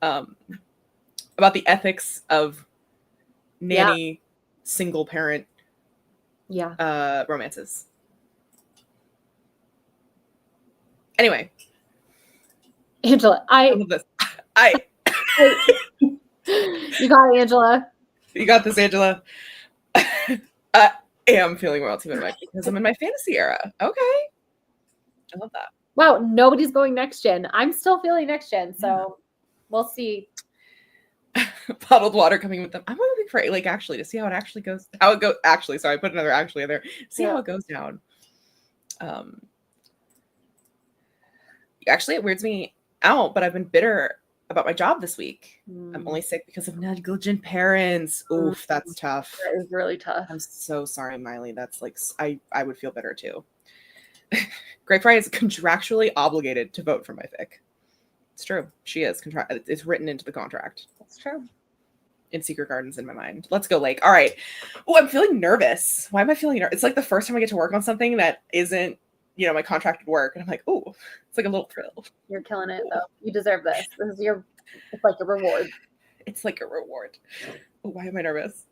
About the ethics of nanny single parent romances. Anyway. Angela, I love this. You got it, Angela. You got this, Angela. I am feeling royalty because I'm in my fantasy era. Okay. I love that. Wow, nobody's going next gen. I'm still feeling next gen, so we'll see. Bottled water coming with them. I'm looking for like actually to see how it actually goes. How it goes. Actually, sorry, I put another actually in there. See how it goes down. Actually, it weirds me out, but I've been bitter about my job this week. I'm only sick because of negligent parents. Oof, that's tough. That is really tough. I'm so sorry, Miley. That's like I would feel bitter too. Grape Fry is contractually obligated to vote for my fic. It's true. She is. It's written into the contract. That's true. In Secret Gardens in my mind. Let's go, Lake. All right. Oh, I'm feeling nervous. Why am I feeling nervous? It's like the first time I get to work on something that isn't, my contracted work. And I'm like, oh, it's like a little thrill. You're killing it, though. You deserve this. It's like a reward. It's like a reward. Oh, why am I nervous?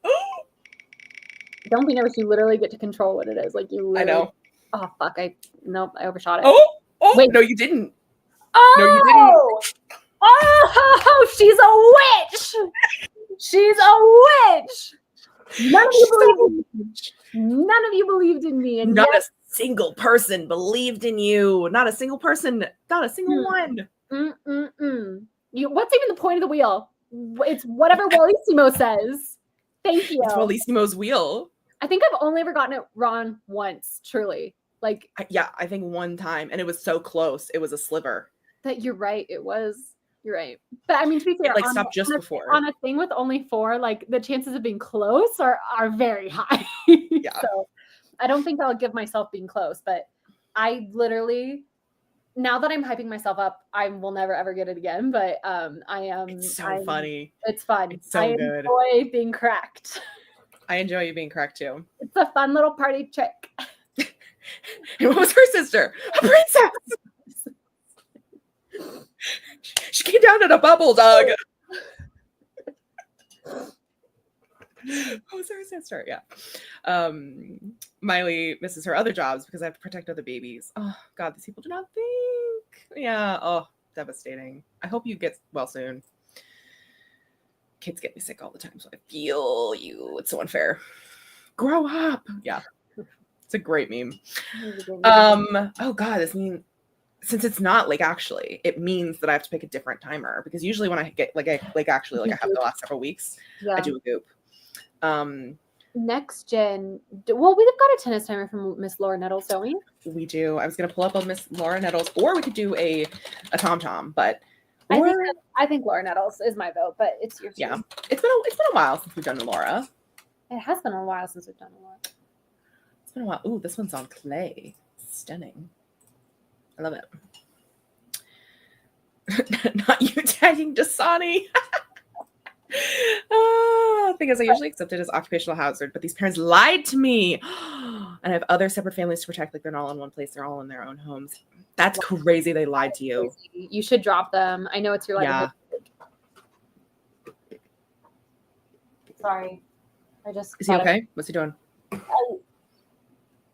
Don't be nervous. You literally get to control what it is. Like you literally. I know. Oh, fuck. I overshot it. Oh, wait. No, you didn't. Oh! No, you didn't. Oh, she's a witch. She's a witch. None of you believed in me. And not a single person believed in you. Not a single person. Not a single one. What's even the point of the wheel? It's whatever Wallissimo says. Thank you. It's Wallissimo's wheel. I think I've only ever gotten it wrong once, truly. Like, I think one time, and it was so close. It was a sliver. That you're right. It was. You're right. But I mean, to be fair, it stopped just before. On a thing with only 4, like the chances of being close are very high. Yeah. So I don't think I'll give myself being close, but I literally, now that I'm hyping myself up, I will never ever get it again. But I am. It's so funny. It's fun. It's so good. I enjoy being correct. I enjoy you being correct too. It's a fun little party trick. And what was her sister? A princess. She came down in a bubble, dog. What was her sister? Yeah. Miley misses her other jobs because I have to protect other babies. Oh God, these people do not think. Yeah. Oh, devastating. I hope you get well soon. Kids get me sick all the time, so I feel you. It's so unfair. Grow up. Yeah. It's a great meme. Oh God, this meme. Since it's not like actually, it means that I have to pick a different timer because usually when I get I have the last several weeks, I do a goop. Next gen. Well, we've got a tennis timer from Miss Laura Nettles, don't we? We do. I was gonna pull up on Miss Laura Nettles, or we could do a TomTom, but I think Laura Nettles is my vote, but it's your choice. Yeah. It's been a while since we've done Laura. It has been a while since we've done a lot. It's been a while. Ooh, this one's on clay. Stunning. I love it. Not you tagging Dasani. Thing is, I usually accept it as occupational hazard, but these parents lied to me. And I have other separate families to protect. Like they're not all in one place. They're all in their own homes. That's crazy. They lied to you. You should drop them. I know it's your livelihood. Yeah. Sorry. I just. Is he okay? What's he doing?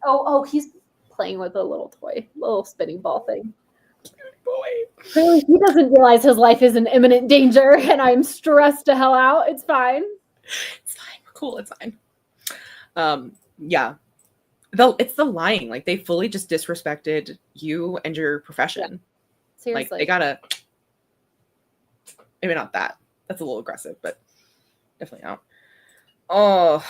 Oh, he's playing with a little toy, little spinning ball thing. Boy. Clearly, he doesn't realize his life is in imminent danger, and I'm stressed to hell out. It's fine. It's fine. We're cool. It's fine. Yeah. It's the lying. Like they fully just disrespected you and your profession. Yeah. Seriously. Like they gotta. Maybe not that. That's a little aggressive, but definitely not. Oh,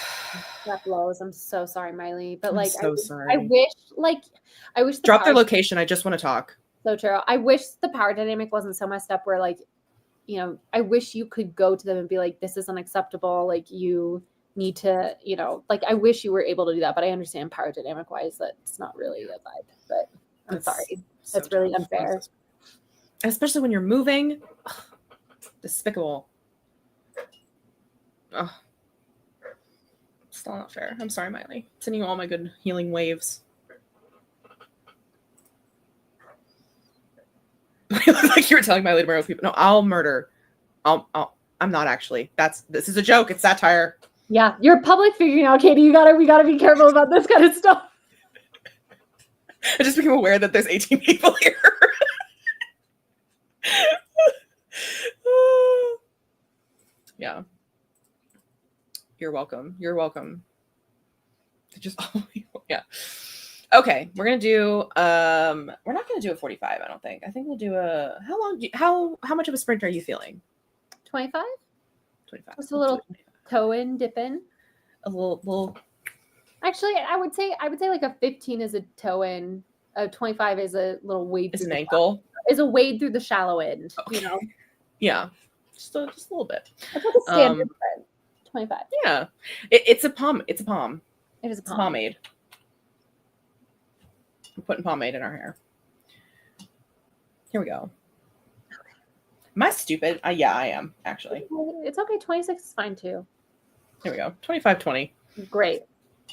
that blows. I'm so sorry, Miley. But like, so sorry. I wish. Drop their location. I just want to talk. So true. I wish the power dynamic wasn't so messed up. Where like, you know, I wish you could go to them and be like, "This is unacceptable. Like, you need to, you know, like, I wish you were able to do that." But I understand power dynamic wise that it's not really a vibe. But I'm sorry. So That's really unfair. Especially when you're moving. Ugh, despicable. Ugh. Still not fair. I'm sorry, Miley. Sending you all my good healing waves. You look like you were telling Miley to murder people. No, I'll murder. I'm not actually. This is a joke. It's satire. Yeah, you're public figure now, Katie. We gotta be careful about this kind of stuff. I just became aware that there's 18 people here. Yeah. You're welcome. You're welcome. Just yeah. Okay, we're gonna do. We're not gonna do a 45. I don't think. I think we'll do a. How long? How much of a sprint are you feeling? 25. 25. Just a little toe in, dip in. A little. Actually, I would say like a 15 is a toe in. A 25 is a little wade. Is an ankle. Is a wade through the shallow end. Okay. You know. Yeah, just a little bit. That's like a standard sprint. 25. Yeah, it's a palm. It's a palm. It is a palm. Pomade. We're putting pomade in our hair. Here we go. Okay. Am I stupid? Yeah, I am, actually. It's okay. 26 is fine, too. Here we go. 25, 20. Great.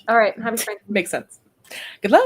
All right. Happy spring. Makes sense. Good luck.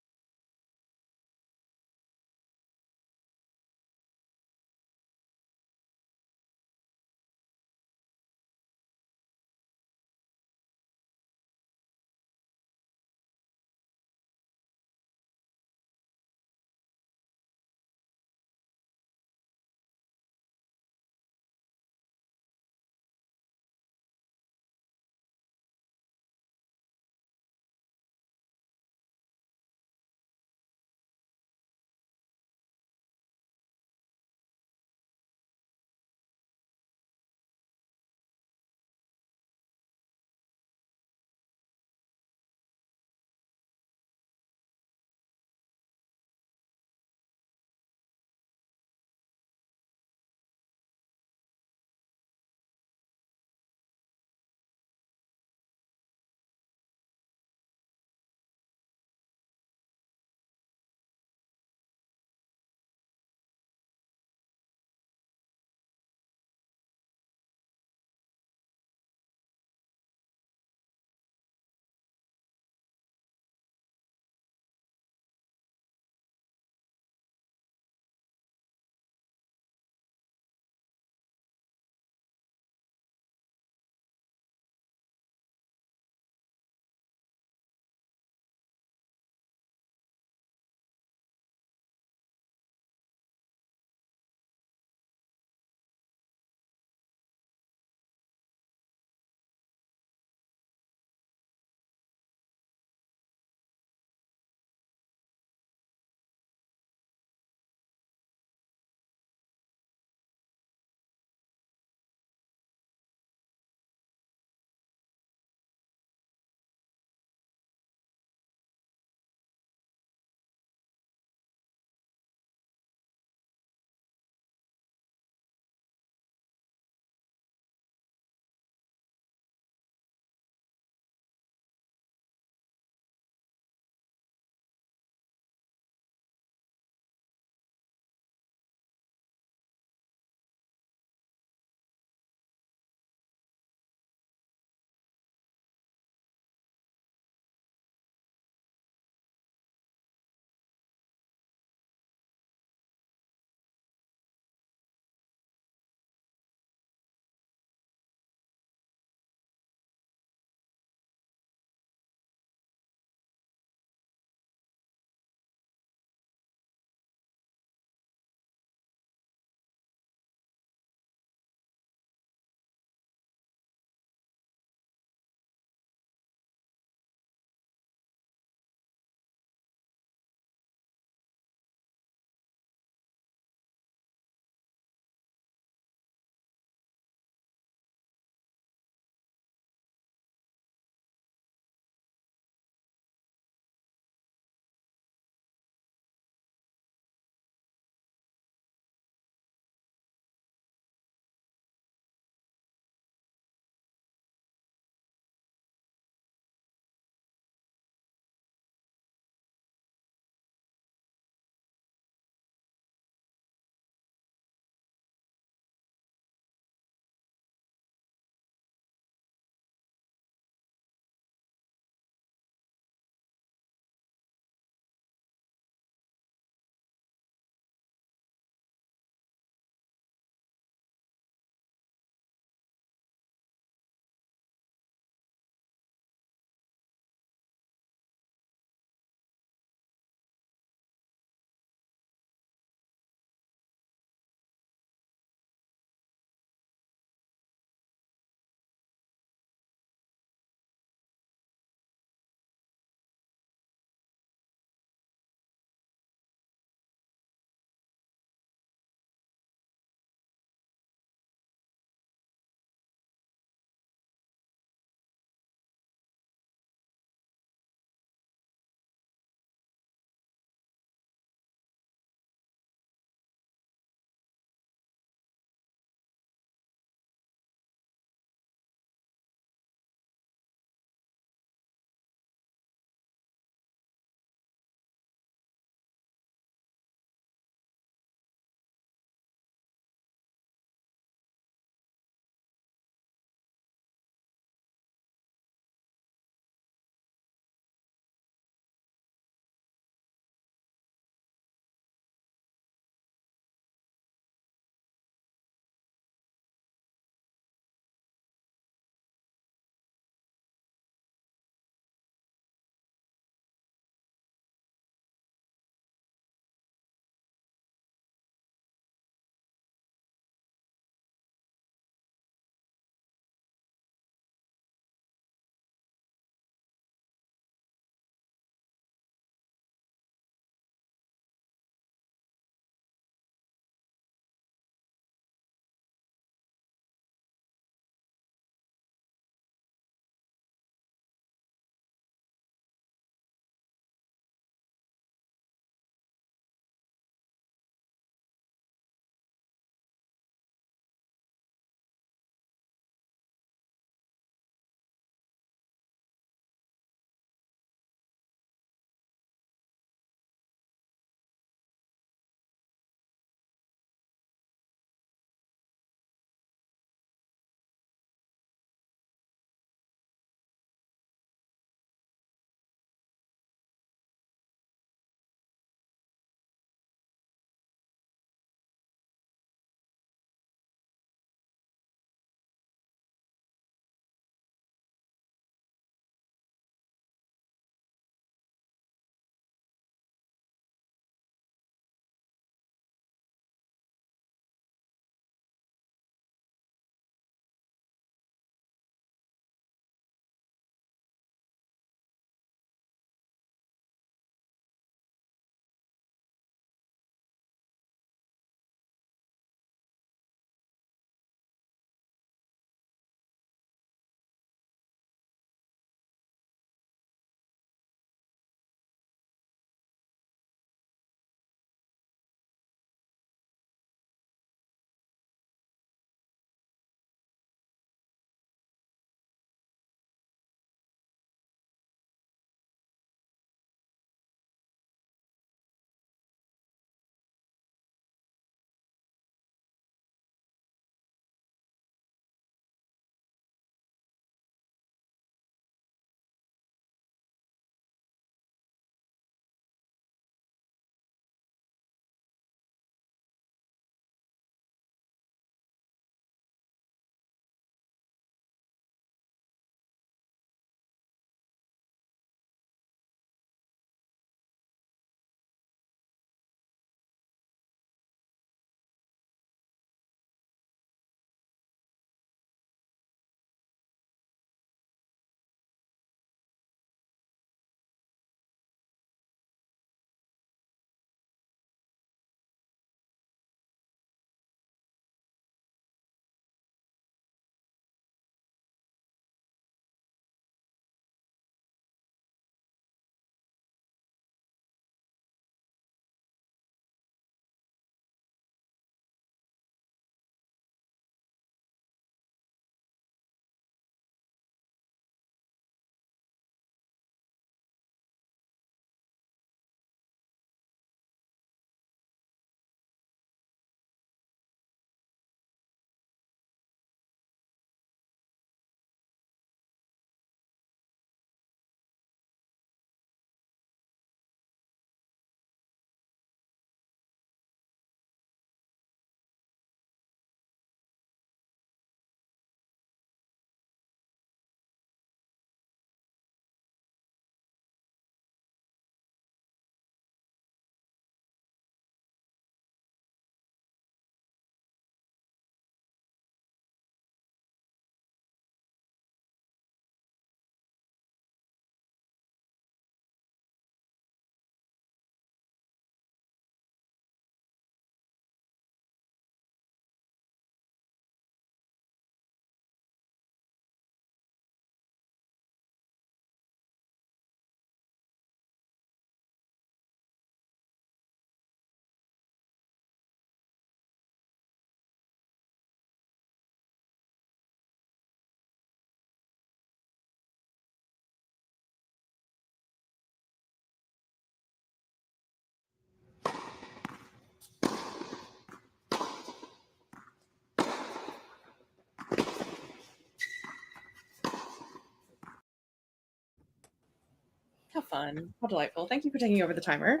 How fun. How delightful. Thank you for taking over the timer.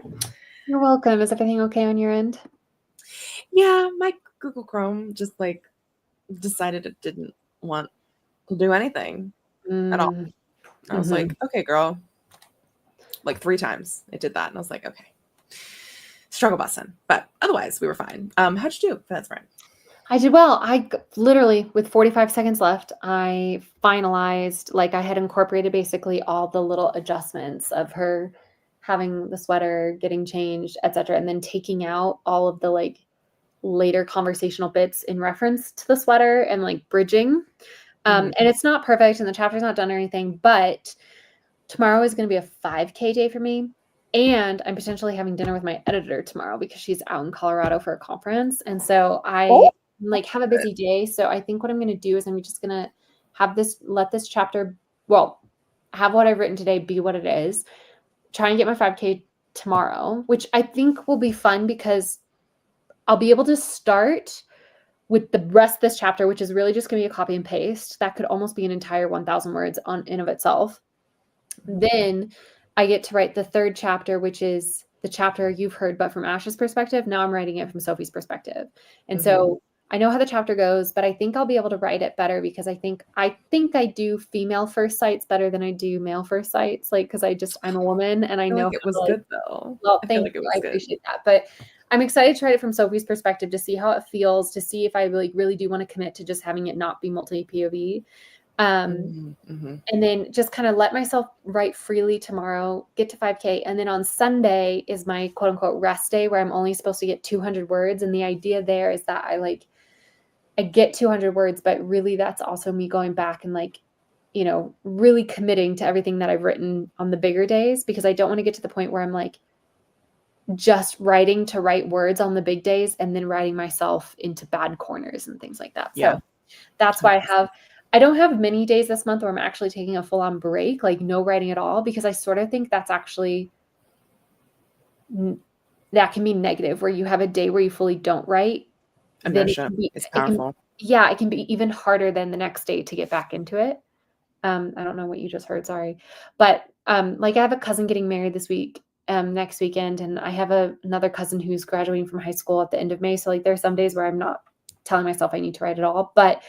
You're welcome. Is everything okay on your end? Yeah, my Google Chrome just like decided it didn't want to do anything at all. Mm, I was like, okay, girl. Like 3 times it did that. And I was like, okay. Struggle bussin'. But otherwise we were fine. How'd you do? That's right. I did well. Literally, with 45 seconds left, I finalized, like, I had incorporated basically all the little adjustments of her having the sweater, getting changed, etc., and then taking out all of the like later conversational bits in reference to the sweater and like bridging. And it's not perfect and the chapter's not done or anything, but tomorrow is going to be a 5K day for me. And I'm potentially having dinner with my editor tomorrow because she's out in Colorado for a conference. And so I like have a busy day. So I think what I'm going to do is I'm just going to let this chapter, well, have what I've written today be what it is. Try and get my 5K tomorrow, which I think will be fun because I'll be able to start with the rest of this chapter, which is really just going to be a copy and paste. That could almost be an entire 1,000 words in of itself. Then I get to write the 3rd chapter, which is the chapter you've heard, but from Ash's perspective. Now I'm writing it from Sophie's perspective. And so I know how the chapter goes, but I think I'll be able to write it better because I think I do female first sights better than I do male first sights. Like, because I'm a woman and I know like it was good though. Well, I feel thank like it you. was I good. appreciate that. But I'm excited to write it from Sophie's perspective to see how it feels, to see if I really do want to commit to just having it not be multi-POV. And then just kind of let myself write freely tomorrow, get to 5K. And then on Sunday is my quote unquote rest day where I'm only supposed to get 200 words. And the idea there is that I get 200 words, but really that's also me going back and like, you know, really committing to everything that I've written on the bigger days, because I don't want to get to the point where I'm like just writing to write words on the big days and then writing myself into bad corners and things like that. So that's why I don't have many days this month where I'm actually taking a full-on break, like no writing at all, because I sort of think that's actually, that can be negative, where you have a day where you fully don't write. Inertia is powerful. It can be even harder than the next day to get back into it. I don't know what you just heard, sorry. But like I have a cousin getting married this week, next weekend, and I have another cousin who's graduating from high school at the end of May. So like there's some days where I'm not telling myself I need to write it all, but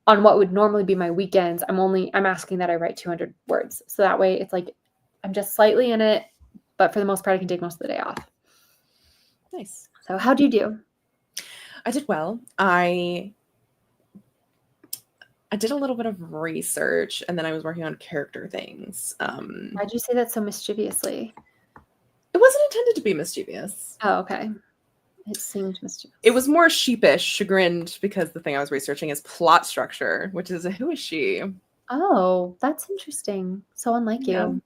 on what would normally be my weekends, I'm asking that I write 200 words. So that way it's like I'm just slightly in it, but for the most part I can take most of the day off. Nice. So how'd you do? I did well. I did a little bit of research and then I was working on character things. Why'd you say that so mischievously? It wasn't intended to be mischievous. Oh, okay. It seemed mischievous. It was more sheepish, chagrined, because the thing I was researching is plot structure, which is who is she? Oh, that's interesting. So unlike you.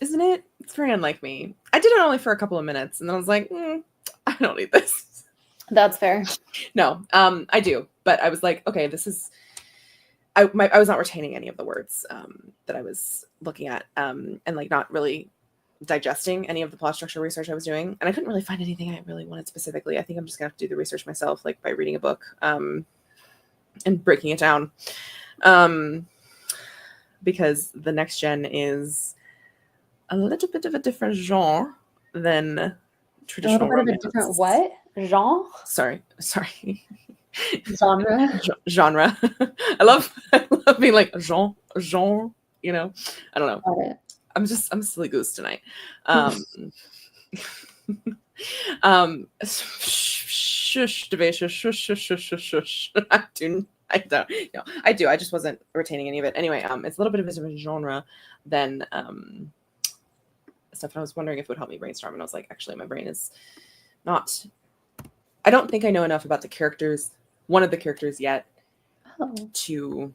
Isn't it? It's very unlike me. I did it only for a couple of minutes and then I was like, I don't need this. That's fair. No, I do. But I was like, okay, this is... I was not retaining any of the words that I was looking at and like not really digesting any of the plot structure research I was doing. And I couldn't really find anything I really wanted specifically. I think I'm just gonna have to do the research myself, like by reading a book and breaking it down. Because the next gen is a little bit of a different genre than traditional romance. A different what? Genre? Sorry. Genre? Genre. I love being like genre, you know? I don't know. Got it. I'm a silly goose tonight. Shush, shush. I don't. No, I do. I just wasn't retaining any of it. Anyway, it's a little bit of a different genre than stuff. And I was wondering if it would help me brainstorm. And I was like, actually, my brain is not. I don't think I know enough about the characters, one of the characters yet, to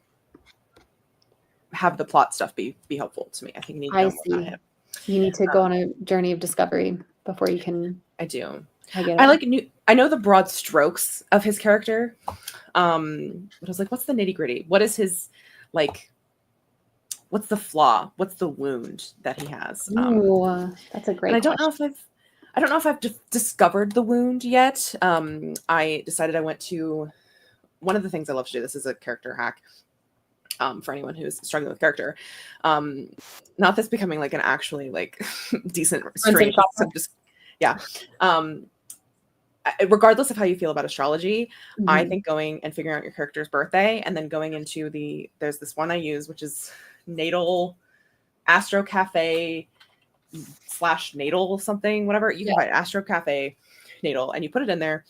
have the plot stuff be helpful to me. I think you need to know more about him. You need to go on a journey of discovery before you can. I do. I know the broad strokes of his character. But I was like, what's the nitty gritty? What is his, like, what's the flaw? What's the wound that he has? Ooh, that's a great question. I don't know if I've discovered the wound yet. I decided I went to one of the things I love to do. This is a character hack. for anyone who's struggling with character. Not this becoming like an actually like decent stream. So just yeah. Regardless of how you feel about astrology, I think going and figuring out your character's birthday and then going into there's this one I use, which is natal Astro Cafe / natal something, whatever. You can find Astro Cafe natal and you put it in there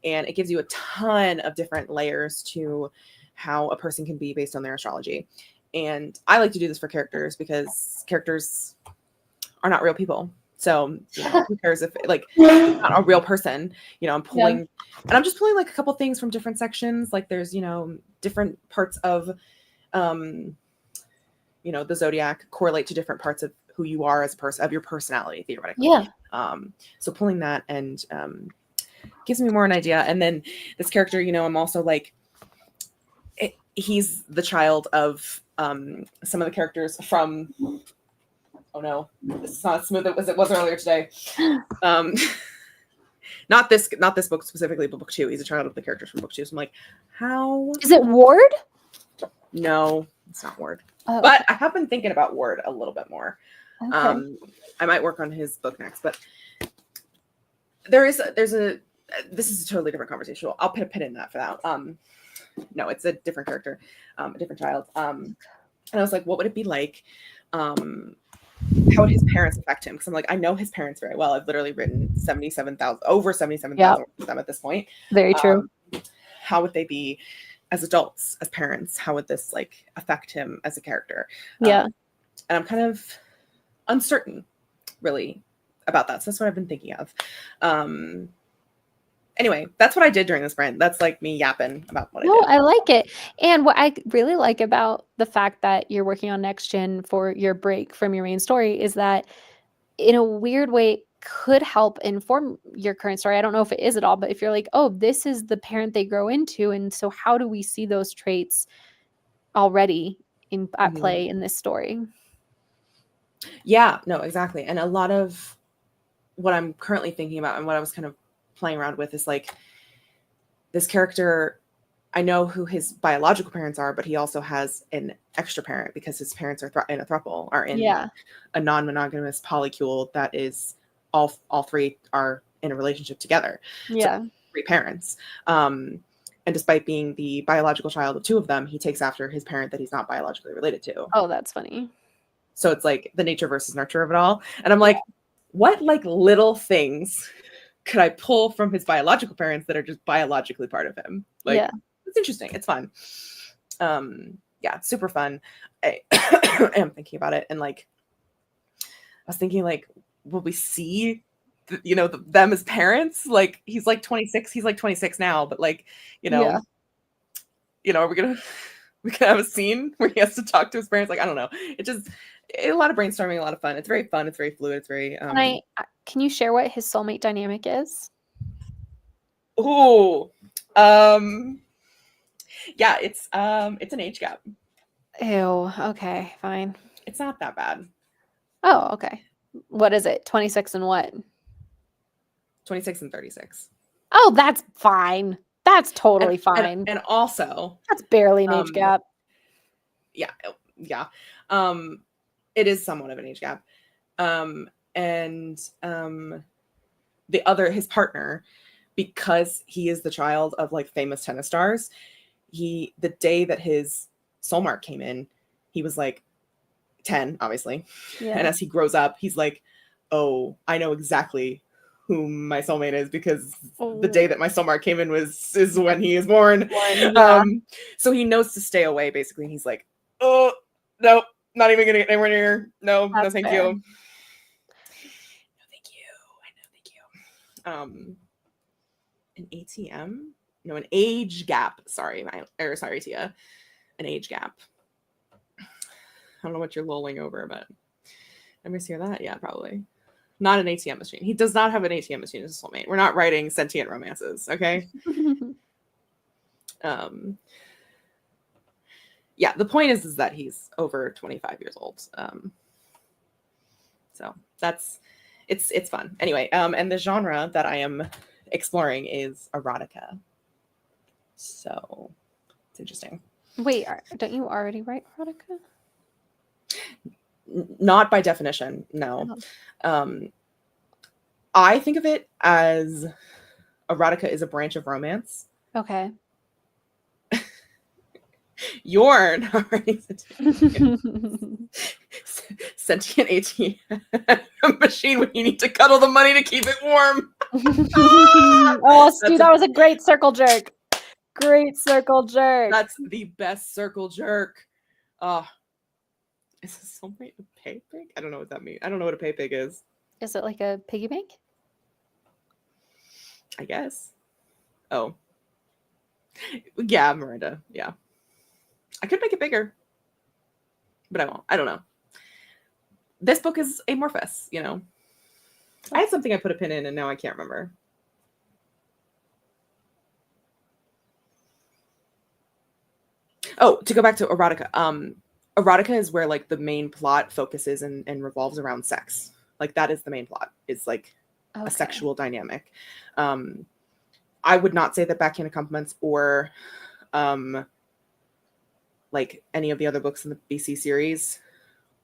and it gives you a ton of different layers to how a person can be based on their astrology. And I like to do this for characters because characters are not real people. So, you know, who cares if like not a real person, you know, I'm pulling and I'm just pulling like a couple things from different sections. Like there's, you know, different parts of, you know, the zodiac correlate to different parts of who you are as a person, of your personality, theoretically. Yeah. So pulling that and gives me more an idea. And then this character, you know, I'm also like, he's the child of some of the characters from, oh no, this is not as smooth as it was earlier today. Not this book specifically, but book 2. He's a child of the characters from book 2. So I'm like, how is it Ward? No, it's not Ward. But I have been thinking about Ward a little bit more. Okay. I might work on his book next, but there's a this is a totally different conversation. I'll put a pin in that for that. No, it's a different character, a different child. And I was like, what would it be like? How would his parents affect him? Because I'm like, I know his parents very well. I've literally written over 77,000 of them at this point. Very true. How would they be as adults, as parents? How would this like affect him as a character? Yeah. And I'm kind of uncertain, really, about that. So that's what I've been thinking of. Anyway, that's what I did during the sprint. That's like me yapping about what I did. I like it. And what I really like about the fact that you're working on next gen for your break from your main story is that in a weird way it could help inform your current story. I don't know if it is at all, but if you're like, oh, this is the parent they grow into, and so how do we see those traits already at play in this story? Yeah, no, exactly. And a lot of what I'm currently thinking about and what I was kind of playing around with is like this character, I know who his biological parents are, but he also has an extra parent because his parents are in a throuple, are in a non-monogamous polycule that is all 3 are in a relationship together. Yeah. So 3 parents. And despite being the biological child of 2 of them, he takes after his parent that he's not biologically related to. Oh, that's funny. So it's like the nature versus nurture of it all. And I'm like, what like little things could I pull from his biological parents that are just biologically part of him? Like, it's interesting. It's fun. Yeah, super fun. I am thinking about it. And like, I was thinking like, will we see, them as parents? Like, he's like 26. He's like 26 now, but like, are we gonna have a scene where he has to talk to his parents? Like, I don't know. A lot of brainstorming, a lot of fun. It's very fun. It's very fluid. It's very. Can you share what his soulmate dynamic is? Oh, yeah, it's an age gap. Ew. Okay, fine. It's not that bad. Oh, okay. What is it? 26 and what? 26 and 36. Oh, that's fine. That's totally fine. And also, that's barely an age gap. Yeah. It is somewhat of an age gap. And his partner, because he is the child of like famous tennis stars, the day that his soul mark came in, he was like 10, obviously. Yeah. And as he grows up, he's like, oh, I know exactly who my soulmate is because the day that my soul mark came in is when he is born. Yeah. So he knows to stay away basically. And he's like, oh, no, not even gonna get anywhere near. No, no, thank you. No, thank you. I know, thank you. An ATM? No, an age gap. Sorry, Tia. An age gap. I don't know what you're lolling over, but I miss hear that. Yeah, probably. Not an ATM machine. He does not have an ATM machine as a soulmate. We're not writing sentient romances, okay? Yeah, the point is that he's over 25 years old. So it's fun. Anyway, and the genre that I am exploring is erotica. So it's interesting. Wait, don't you already write erotica? Not by definition, no. Oh, Um, I think of it as erotica is a branch of romance. okay. You're not writing sentient ATM machine when you need to cuddle the money to keep it warm. Oh, Stu, that was a great circle jerk. Great circle jerk. That's the best circle jerk. Is a soulmate a pay pig? I don't know what that means. I don't know what a pay pig is. Is it like a piggy bank? I guess. Oh. Yeah, Miranda. Yeah. I could make it bigger, but I won't. I don't know. This book is amorphous, you know. I had something I put a pin in and now I can't remember. Oh, to go back to erotica. Erotica is where like the main plot focuses and revolves around sex. Like that is the main plot. It's like a sexual dynamic. I would not say that Backhand Accompaniments or like any of the other books in the BC series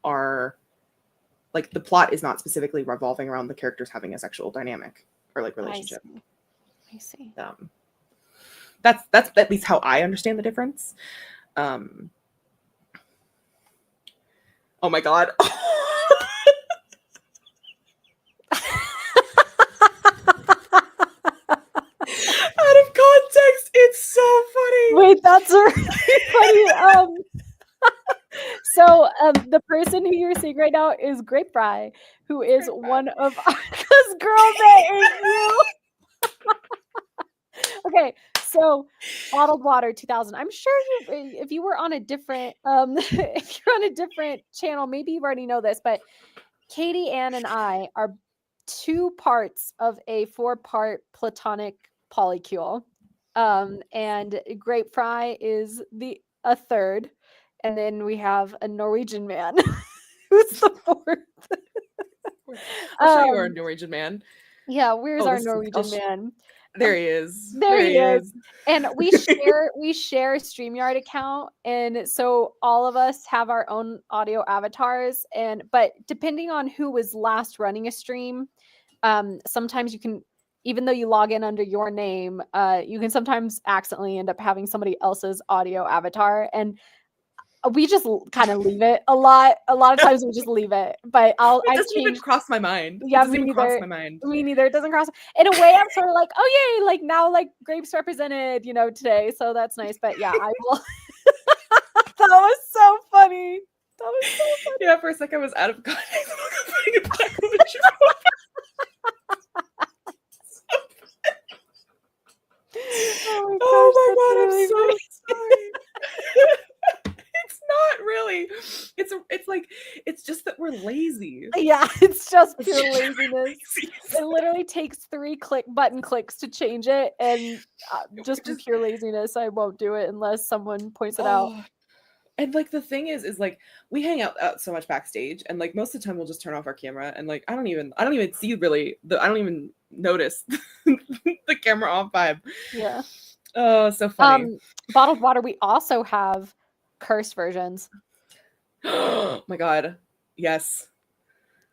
are like the plot is not specifically revolving around the characters having a sexual dynamic or like relationship. I see. That's at least how I understand the difference. Oh my god. Out of context, it's so funny. Wait, that's really funny. So the person who you're seeing right now is Grape Fry, who is one of Arca's girl that is you. Okay, so Bottled Water 2000. I'm sure if you were on a different if you're on a different channel, maybe you already know this, but Katie Ann and I are 2 parts of a 4-part platonic polycule. And Grape Fry is a third, and then we have a Norwegian man who's the 4th. I'll show you our Norwegian man. Yeah, where's our Norwegian man? There he is. There he is. And we share a StreamYard account, and so all of us have our own audio avatars. But depending on who was last running a stream, sometimes you can, even though you log in under your name, you can sometimes accidentally end up having somebody else's audio avatar, and we just kind of leave it a lot of times. We just leave it, but it doesn't even cross my mind. Yeah, it doesn't even cross my mind. Me neither. It doesn't cross. In a way, I'm sort of like, oh yay, like now like grapes represented, today, so that's nice. But yeah, I will. That was so funny. Yeah, for a second I was out of context. Putting it back on the show. Oh my god, I'm so sorry. It's not really. It's like it's just that we're lazy. Yeah, it's just pure laziness. It literally takes 3 button clicks to change it, and just pure laziness, I won't do it unless someone points it out. And like the thing is like we hang out so much backstage, and like most of the time we'll just turn off our camera, and like I don't even see really I don't even notice the camera off vibe. Yeah. Oh, so funny. Bottled Water, we also have cursed versions. Oh my god. Yes.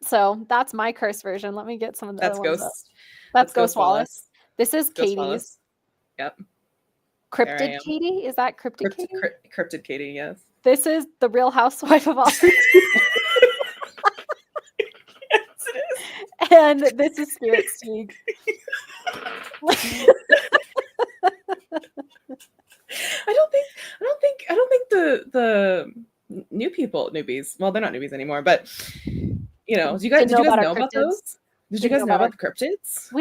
So that's my cursed version. Let me get some of the other ones up. That's Ghost Wallace. This is Katie's. Wallace. Yep. Cryptid Katie? Is that Cryptid Katie? Cryptid Katie, yes. This is the Real Housewife of Austin. Yes, it is. And this is Spirit Steeg. I don't think the newbies. Well, they're not newbies anymore, but did you guys know about those? Did you guys know about the cryptids?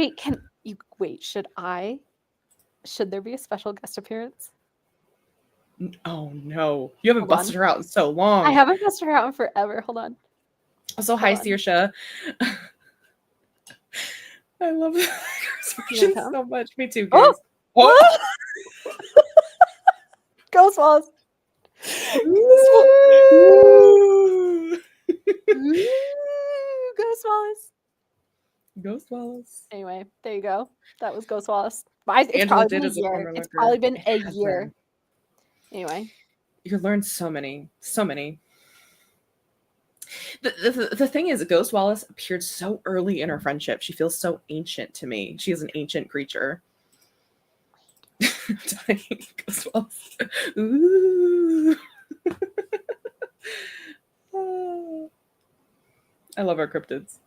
Should there be a special guest appearance? Oh no, you haven't busted her out in so long. I haven't busted her out in forever. Hold on. Also, hi, Saoirse. I love the version so much. Me too, guys. Oh! Ghost Wallace. Ghost Wallace. Anyway, there you go. That was Ghost Wallace. It's probably been a year. Anyway. You learn so many. The thing is, Ghost Wallace appeared so early in her friendship. She feels so ancient to me. She is an ancient creature. Ghost Wallace. Ooh. I love our cryptids.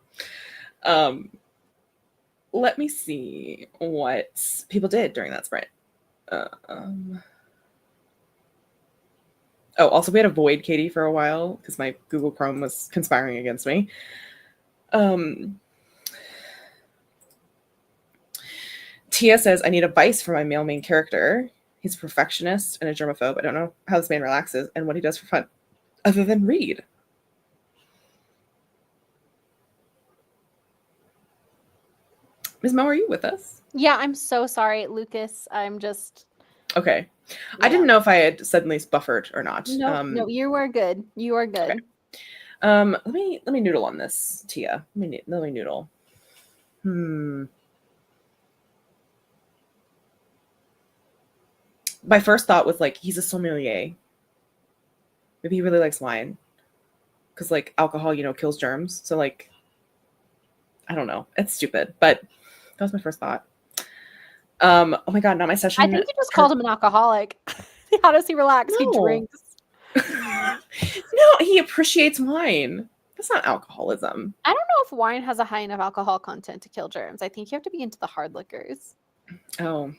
Let me see what people did during that sprint. Oh, also we had to avoid Katie for a while because my Google Chrome was conspiring against me. Tia says, I need advice for my male main character. He's a perfectionist and a germaphobe. I don't know how this man relaxes and what he does for fun other than read. Ms. Mo, are you with us? Yeah, I'm so sorry, Lucas. I'm just okay. Yeah. I didn't know if I had suddenly buffered or not. No, you are good. You are good. Okay. Let me noodle on this, Tia. Let me noodle. My first thought was like, he's a sommelier. Maybe he really likes wine. Because like alcohol, kills germs. So like, I don't know. It's stupid, but that was my first thought. Oh my God, not my session. I think you just called him an alcoholic. How does he relax? No. He drinks. No, he appreciates wine. That's not alcoholism. I don't know if wine has a high enough alcohol content to kill germs. I think you have to be into the hard liquors. Oh,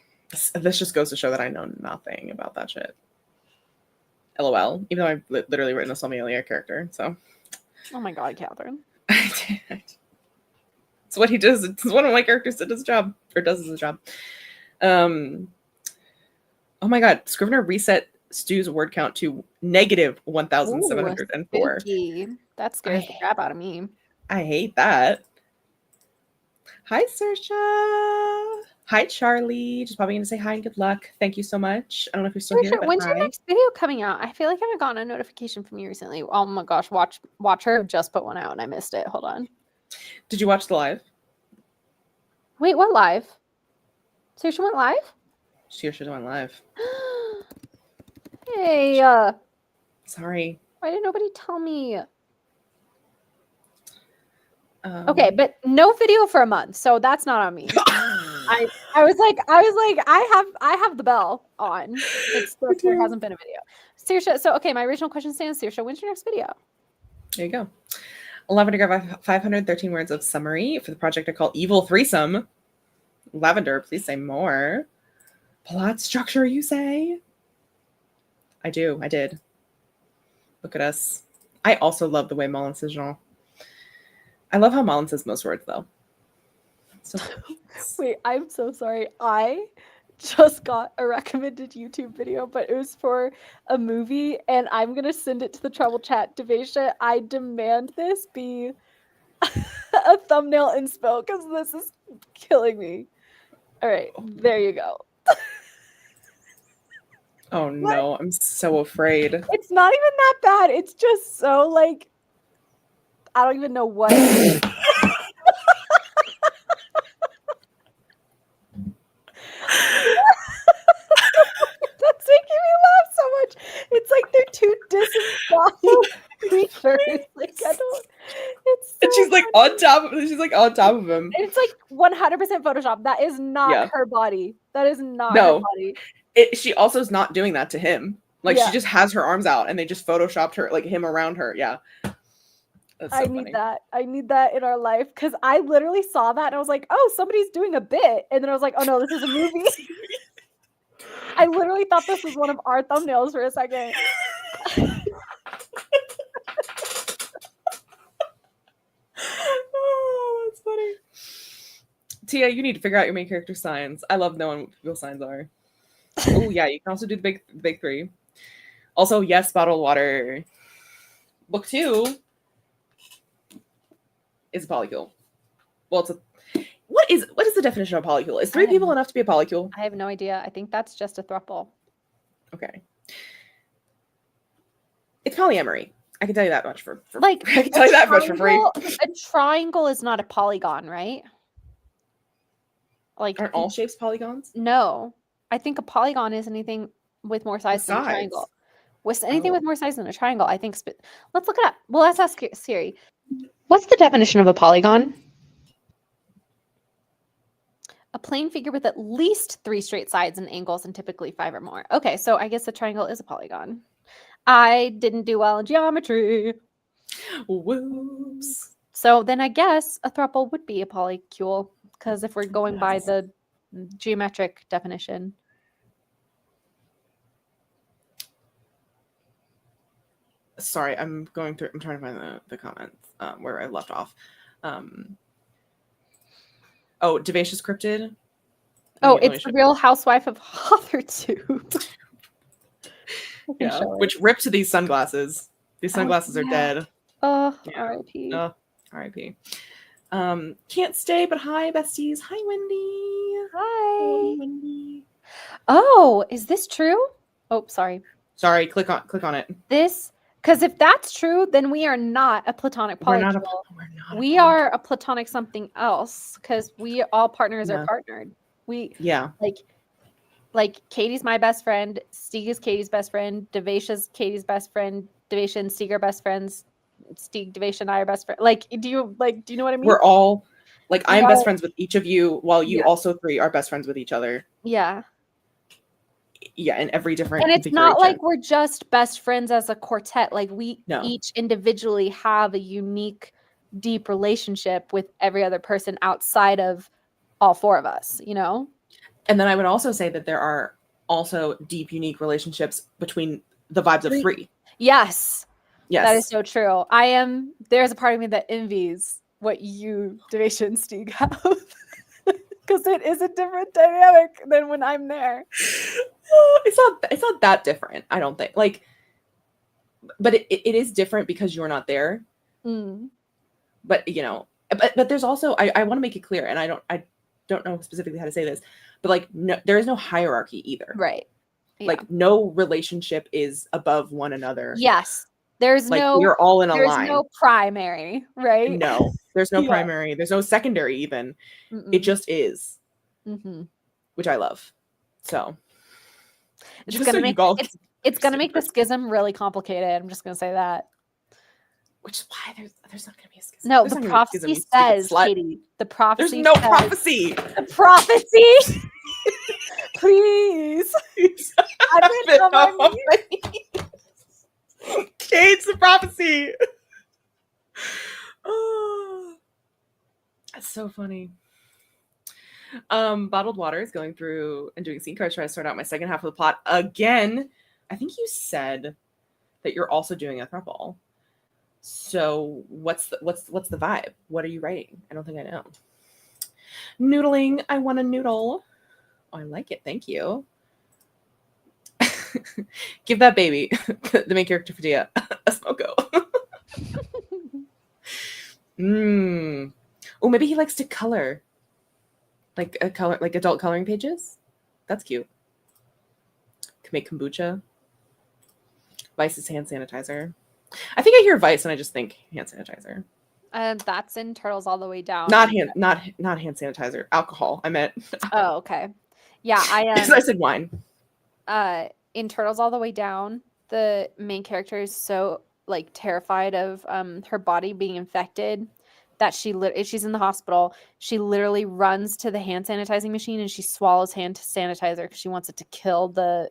this just goes to show that I know nothing about that shit. LOL. Even though I've literally written a sommelier character, so. Oh my God, Catherine. It's what he does. It's one of my characters that does his job, or does his job. Oh my God, Scrivener reset Stu's word count to negative 1,704. That scares the crap out of me. I hate that. Hi, Saoirse. Hi, Charlie. Just popping in to say hi and good luck. Thank you so much. I don't know if you're still here, but when's hi. your next video coming out? I feel like I haven't gotten a notification from you recently. Oh my gosh, watch her just put one out and I missed it. Hold on. Did you watch the live? Wait, what live? Saoirse went live? Saoirse went live. Hey, sorry. Why didn't nobody tell me? Okay, but no video for a month, so that's not on me. I was like, I have the bell on. There hasn't been a video. Saoirse, so okay, my original question stands. Saoirse, when's your next video? There you go. Lavender got 513 words of summary for the project I call Evil Threesome. Lavender, please say more. Plot structure, you say? I did. Look at us. I also love the way Mullen says Jean. I love how Mullen says most words, though. So wait, I'm so sorry. I just got a recommended YouTube video, but it was for a movie, and I'm gonna send it to the Trouble Chat. Devasia, I demand this be a thumbnail inspo because this is killing me. All right, there you go. Oh no, what? I'm so afraid. It's not even that bad. It's just so like I don't even know what. That's making me laugh so much. It's like they're two disembodied creatures. Like I don't. It's so and she's like on top of him. She's like on top of him. It's like 100% Photoshop. That is not her body. That is not her body. She also is not doing that to him. Like she just has her arms out and they just photoshopped her, like him around her. Yeah. That's so funny. That. I need that in our life because I literally saw that and I was like, oh, somebody's doing a bit. And then I was like, oh no, this is a movie. I literally thought this was one of our thumbnails for a second. Oh, that's funny. Tia, you need to figure out your main character signs. I love knowing what people's signs are. Oh yeah, you can also do the big three. Also, yes, bottled water. Book 2 is a polycule. Well, it's a what is the definition of a polycule? Is 3 people enough to be a polycule? I have no idea. I think that's just a throuple. Okay. It's polyamory. I can tell you that much for like I can tell you that much for free. A triangle is not a polygon, right? Like aren't all shapes polygons? No. I think a polygon is anything with more sides than a triangle. With anything with Oh. more sides than a triangle, I think. Let's look it up. Well, let's ask Siri. What's the definition of a polygon? A plane figure with at least 3 straight sides and angles, and typically 5 or more. Okay, so I guess a triangle is a polygon. I didn't do well in geometry. Whoops. So then I guess a throuple would be a polycule, because if we're going by the geometric definition. Sorry, I'm trying to find the comments where I left off. Devacious Cryptid. It's the Real Housewife of Hothertube. Yeah, which ripped these sunglasses. These sunglasses are dead. Oh, yeah. R.I.P. R.I.P. Can't stay, but hi, besties. Hi, Wendy. Hi. Hello, Wendy. Oh, is this true? Oh, sorry. Sorry, click on it. This, because if that's true, then we are not a platonic polycule. We are a platonic something else, because we all partners are partnered. Like Katie's my best friend, Stieg is Katie's best friend, Devacia's Katie's best friend, Devacia and Stieg are best friends, Stieg, Devacia, and I are best friends. Do you know what I mean? We're all I'm best friends with each of you, while you also 3 are best friends with each other. Yeah. Yeah, in every different and it's not like we're just best friends as a quartet. Like we each individually have a unique, deep relationship with every other person outside of all 4 of us, you know? And then I would also say that there are also deep, unique relationships between the vibes of 3. Yes. That is so true. There's a part of me that envies what you, Devacia and Stieg, have. Because it is a different dynamic than when I'm there. It's not that different, I don't think. But it is different because you're not there. Mm. But but there's also I want to make it clear, and I don't know specifically how to say this, but there is no hierarchy either. Right. Yeah. No relationship is above one another. Yes. There's we're all in a line. There's no primary, right? No, there's no primary. There's no secondary even. Mm-mm. It just is, which I love. So it's gonna make the schism really complicated. I'm just gonna say that. Which is why there's not gonna be a schism. No, the prophecy says, Katie. The prophecy. There's no prophecy. The prophecy. Please. I Kate's the prophecy. Oh, that's so funny. Bottled Water is going through and doing scene cards, trying to sort out my second half of the plot again. I think you said that you're also doing a throuple. So what's the vibe? What are you writing? I don't think I know. Noodling. I want a noodle. Oh, I like it. Thank you. Give that baby, the main character Fadia, a smoko. Oh, maybe he likes to color. Like adult coloring pages. That's cute. Can make kombucha. Vice's hand sanitizer. I think I hear Vice and I just think hand sanitizer. That's in Turtles All the Way Down. Not hand sanitizer. Alcohol. I meant. Oh, okay. Yeah, I said wine. In Turtles All the Way Down, the main character is so terrified of her body being infected that she's in the hospital. She literally runs to the hand sanitizing machine and she swallows hand sanitizer because she wants it to kill the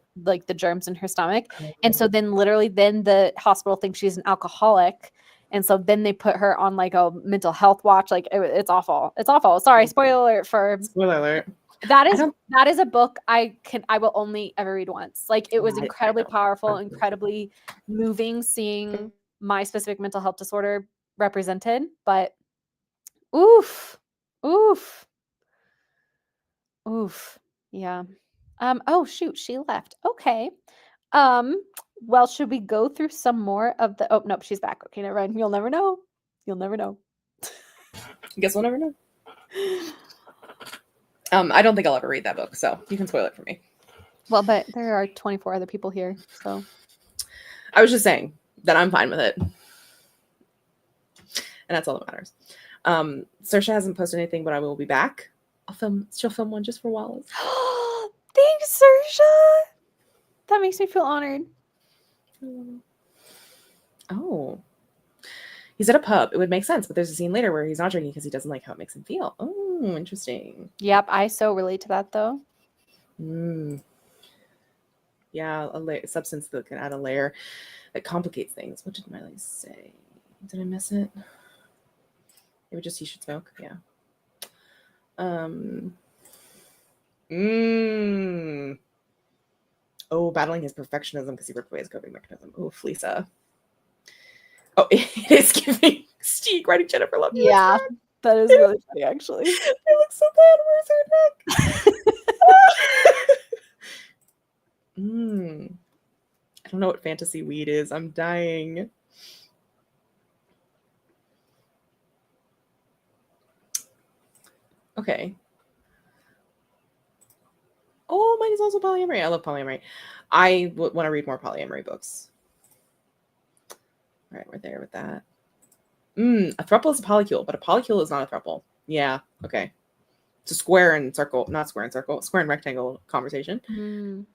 germs in her stomach. Okay. And so then the hospital thinks she's an alcoholic. And so then they put her on a mental health watch. It's awful. It's awful. Sorry, spoiler alert. That is a book I will only ever read once. It was incredibly powerful, incredibly moving seeing my specific mental health disorder represented, but oof. Yeah. Oh shoot, she left. Okay. Well, should we go through some more of the nope, she's back. Okay, never mind. You'll never know. Guess we'll never know. I don't think I'll ever read that book, so you can spoil it for me. Well, but there are 24 other people here, so. I was just saying that I'm fine with it. And that's all that matters. Saoirse hasn't posted anything, but I will be back. She'll film one just for Wallace. Thanks, Saoirse. That makes me feel honored. Oh. He's at a pub. It would make sense, but there's a scene later where he's not drinking because he doesn't like how it makes him feel. Oh, interesting. Yep, I so relate to that though. Yeah, a substance that can add a layer that complicates things. What did Miley say? Did I miss it? Maybe just he should smoke. Yeah. Oh, battling his perfectionism because he ripped away his coping mechanism. Oh, Lisa. Oh, it is giving Steek writing Jennifer Love. Yeah, that is really funny, actually. It looks so bad. Where's her neck? I don't know what fantasy weed is. I'm dying. Okay. Oh, mine is also polyamory. I love polyamory. I want to read more polyamory books. All right, we're there with that. A throuple is a polycule, but a polycule is not a throuple. Yeah, okay. It's a square and circle, not square and circle, square and rectangle conversation.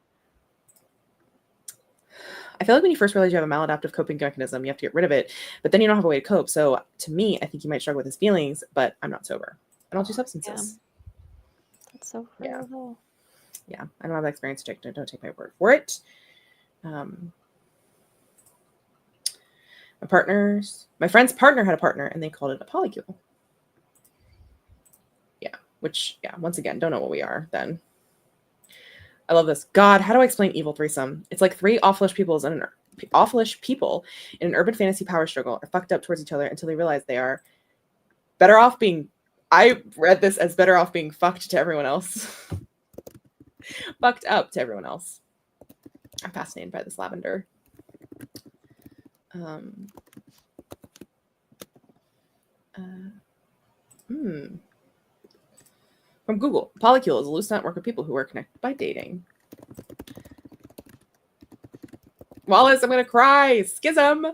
I feel like when you first realize you have a maladaptive coping mechanism, you have to get rid of it, but then you don't have a way to cope. So to me, I think you might struggle with his feelings, but I'm not sober. I don't do substances. Yeah. That's so real. Yeah, I don't have that experience. Don't take my word for it. My friend's partner had a partner, and they called it a polycule. Yeah, which, once again, don't know what we are then. I love this. God, how do I explain evil threesome? It's like three awfulish people in an urban fantasy power struggle are fucked up towards each other until they realize they are better off being. I read this as better off being fucked to everyone else. Fucked up to everyone else. I'm fascinated by this lavender. From Google, polycule is a loose network of people who are connected by dating. Wallace, I'm gonna cry. Schism.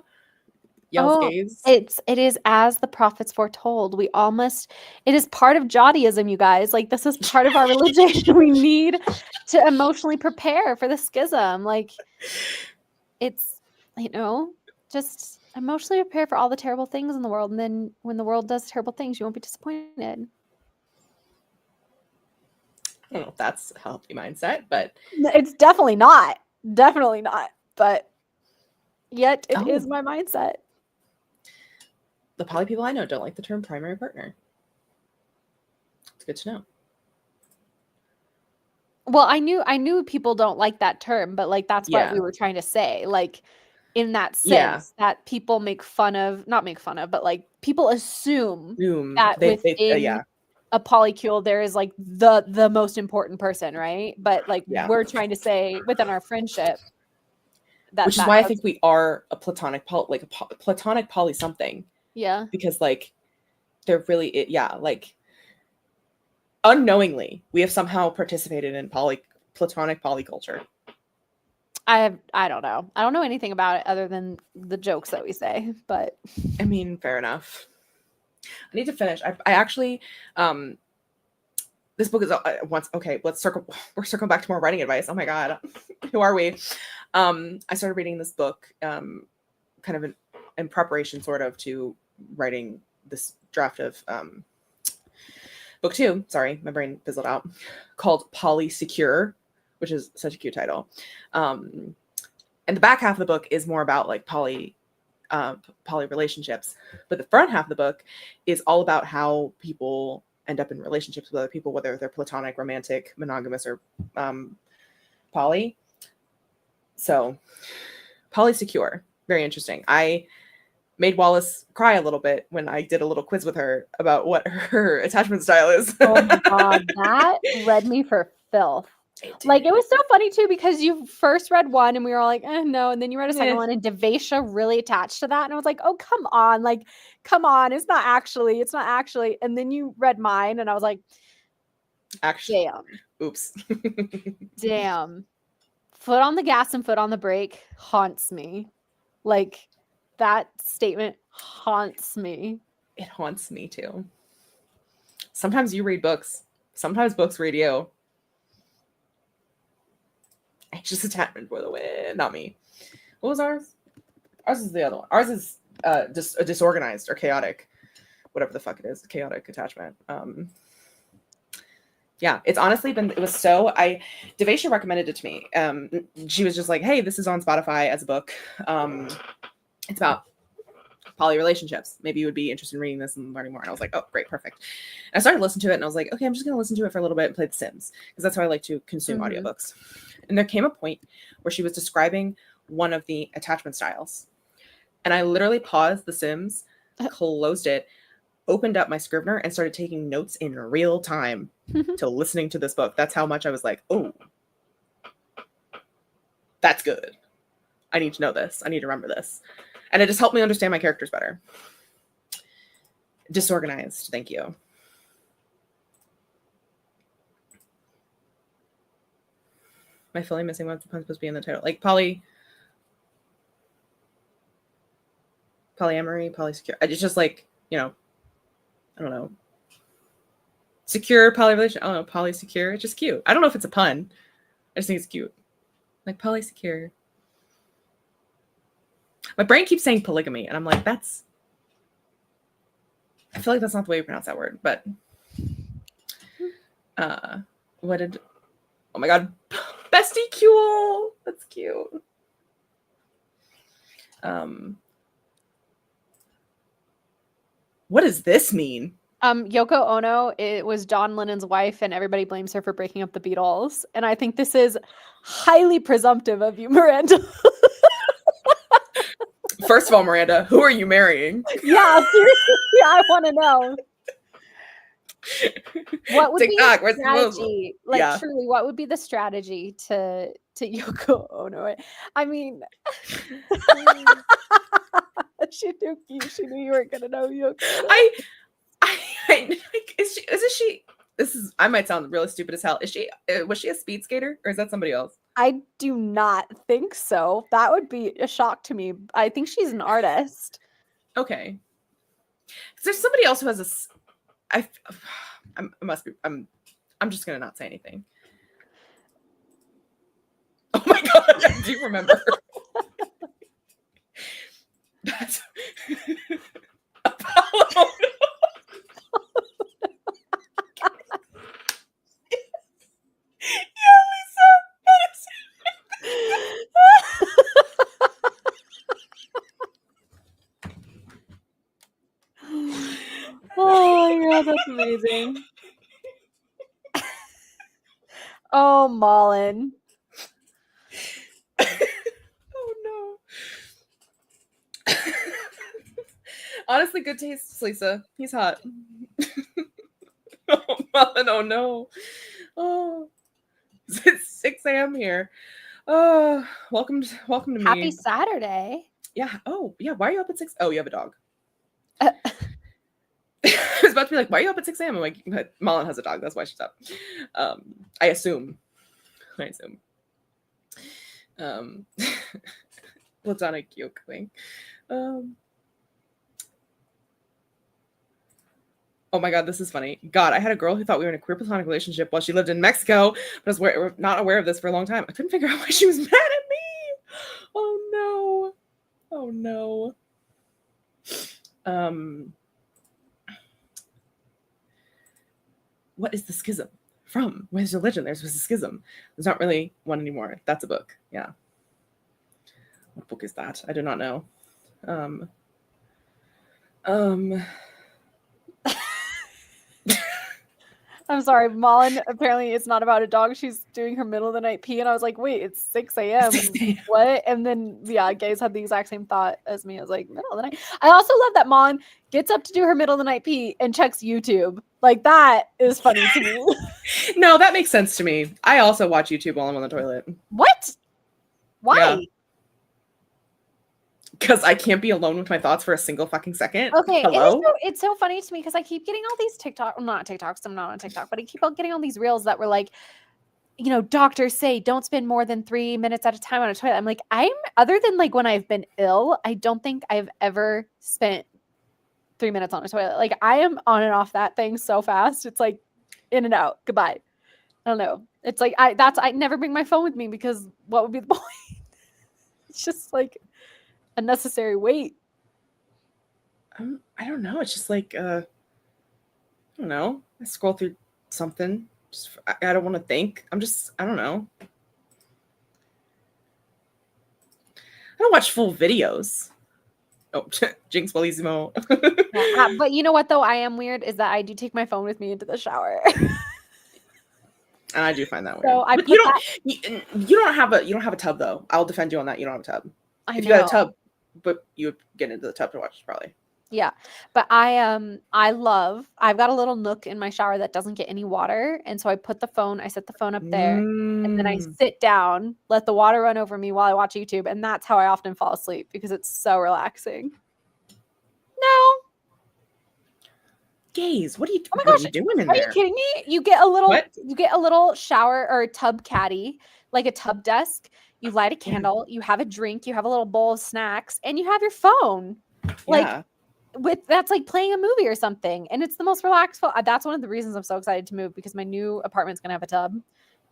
Yells gaze. It is as the prophets foretold. We all must. It is part of Jodiism, you guys. Like, this is part of our religion. We need to emotionally prepare for the schism. Like, it's, just emotionally prepare for all the terrible things in the world, and then when the world does terrible things, you won't be disappointed. I don't know if that's a healthy mindset, but it's definitely not. Definitely not. But yet it is my mindset. The poly people I know don't like the term primary partner. It's good to know. Well, I knew people don't like that term, but like that's what we were trying to say. Like, in that sense, that people not make fun of, but like people assume that within a polycule there is like the most important person, right? But like we're trying to say within our friendship which is why I think we are a platonic platonic poly something. Yeah. Because like they're really like unknowingly we have somehow participated in platonic polyculture. I don't know. I don't know anything about it other than the jokes that we say, but I mean, fair enough. I need to finish. I actually this book is we're circling back to more writing advice. Oh my god. Who are we? I started reading this book kind of in preparation sort of to writing this draft of book 2. Sorry, my brain fizzled out. Called Poly Secure, which is such a cute title. And the back half of the book is more about like poly relationships, but the front half of the book is all about how people end up in relationships with other people, whether they're platonic, romantic, monogamous, or poly. So Poly Secure, very interesting. I made Wallace cry a little bit when I did a little quiz with her about what her attachment style is. Oh my god, that read me for filth. Like, it was so funny too, because you first read one and we were all like, no, and then you read a second one and Devesha really attached to that, and I was like, oh, come on, it's not actually, and then you read mine and I was like, actually, damn, oops. Damn, foot on the gas and foot on the brake haunts me. Like, that statement haunts me. It haunts me too. Sometimes you read books, sometimes books read you. Anxious attachment for the win. Not me. What was ours? Ours is the other one. Ours is disorganized or chaotic, whatever the fuck it is, chaotic attachment. Yeah, it's honestly been, it was so, Devasha recommended it to me. She was just like, hey, this is on Spotify as a book. It's about poly relationships. Maybe you would be interested in reading this and learning more. And I was like, oh, great, perfect. And I started listening to it and I was like, okay, I'm just going to listen to it for a little bit and play The Sims because that's how I like to consume audiobooks. And there came a point where she was describing one of the attachment styles. And I literally paused The Sims, closed it, opened up my Scrivener and started taking notes in real time to listening to this book. That's how much I was like, oh, that's good. I need to know this. I need to remember this. And it just helped me understand my characters better. Disorganized. Thank you. Am I fully missing what's supposed to be in the title? Like polyamory, polysecure. It's just like, you know, I don't know. Secure polyrelation. I don't know. Polysecure. It's just cute. I don't know if it's a pun. I just think it's cute. Like polysecure. My brain keeps saying polygamy, and I'm like, that's. I feel like that's not the way you pronounce that word, but. What did. Oh my God. Bestie Cool. That's cute. What does this mean? Yoko Ono, it was John Lennon's wife, and everybody blames her for breaking up the Beatles. And I think this is highly presumptive of you, Miranda. First of all, Miranda, who are you marrying? Yeah, seriously, I want to know. What would TikTok, be the strategy? Like, yeah. Truly, what would be the strategy to Yoko Ono? I mean, she knew you weren't gonna know Yoko Ono. Isn't she? This is. I might sound really stupid as hell. Was she a speed skater, or is that somebody else? I do not think so. That would be a shock to me. I think she's an artist. Okay. There's somebody else who has I must be. I'm just gonna not say anything. Oh my God! I do remember. That's Apollo. Yeah, Lisa. Oh my God, that's amazing. Oh, Malin. Oh no. Honestly, good taste, Lisa. He's hot. Oh, Malin, oh no. Oh, it's 6 a.m. here. Oh, welcome to me. Happy Saturday. Yeah. Oh, yeah. Why are you up at 6? Oh, you have a dog. I was about to be like, why are you up at 6 a.m.? I'm like, Malin has a dog. That's why she's up. I assume. Platonic yokeling. Oh my God, this is funny. God, I had a girl who thought we were in a queer platonic relationship while she lived in Mexico, but I was not aware of this for a long time. I couldn't figure out why she was mad at me. Oh no. Oh no. What is the schism from? Where's religion? There's a schism. There's not really one anymore. That's a book. Yeah. What book is that? I do not know. I'm sorry, Malin, apparently it's not about a dog. She's doing her middle of the night pee. And I was like, wait, it's 6 a.m. What? And then, yeah, Gaze had the exact same thought as me. I was like, middle of the night. I also love that Malin gets up to do her middle of the night pee and checks YouTube. Like, that is funny to me. No, that makes sense to me. I also watch YouTube while I'm on the toilet. What? Why? Yeah. Because I can't be alone with my thoughts for a single fucking second. Okay, hello? It's so funny to me because I keep getting all these TikTok, well, not TikToks, I'm not on TikTok, but I keep on getting all these reels that were like, you know, doctors say don't spend more than 3 minutes at a time on a toilet. I'm like, other than like when I've been ill, I don't think I've ever spent 3 minutes on a toilet. Like I am on and off that thing so fast. It's like in and out, goodbye. I don't know. It's like I never bring my phone with me because what would be the point? It's just like unnecessary weight. I don't know. It's just like I don't know. I scroll through something. Just I don't want to think. I don't know. I don't watch full videos. Oh, Jinx Bellissimo. Yeah, but you know what though? I am weird is that I do take my phone with me into the shower. And I do find that weird. So I But put that. you don't have a tub though. I'll defend you on that. You don't have a tub. I If you had a know. tub, but you would get into the tub to watch probably. Yeah. But I've got a little nook in my shower that doesn't get any water. And so I set the phone up there, and then I Mm. sit down, let the water run over me while I watch YouTube. And that's how I often fall asleep because it's so relaxing. No. Gaze, what Oh my what are gosh. you doing in Are you there? kidding me? What? You get a little shower or tub caddy, like a tub desk. You light a Yeah. candle, you have a drink, you have a little bowl of snacks, and you have your phone. Like Yeah. that's like playing a movie or something. And it's the most relaxed. That's one of the reasons I'm so excited to move because my new apartment's gonna have a tub.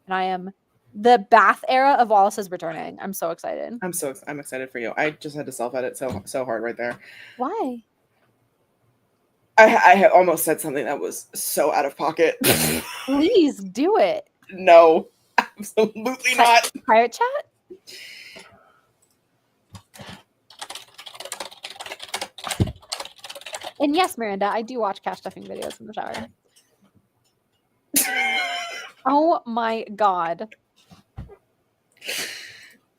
And the bath era of Wallace is returning. I'm so excited. I'm excited for you. I just had to self-edit so hard right there. Why? I had almost said something that was so out of pocket. Please do it. No, absolutely not. Private chat? And yes, Miranda, I do watch cash stuffing videos in the shower. Oh my God.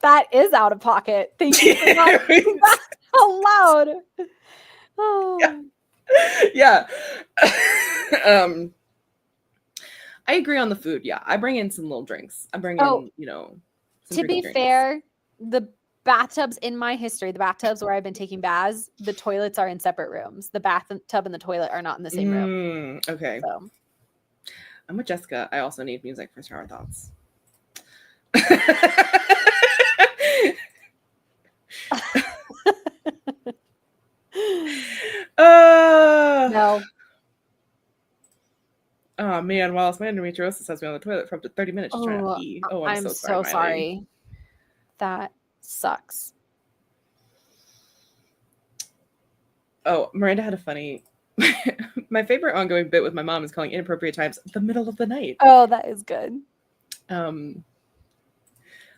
That is out of pocket. Thank you for not saying that out loud. Oh. Yeah. I agree on the food. Yeah. I bring in some little drinks. I bring in, some to be drinks. fair, the bathtubs in my history, the bathtubs where I've been taking baths, the toilets are in separate rooms. The bathtub and the toilet are not in the same room. Okay. So. I'm with Jessica. I also need music for shower thoughts. No. Oh man, Wallace, my endometriosis has me on the toilet for up to 30 minutes just trying to pee. Oh, I'm so sorry. Sorry. That sucks. Oh, Miranda had a funny. My favorite ongoing bit with my mom is calling inappropriate times the middle of the night. Oh, that is good.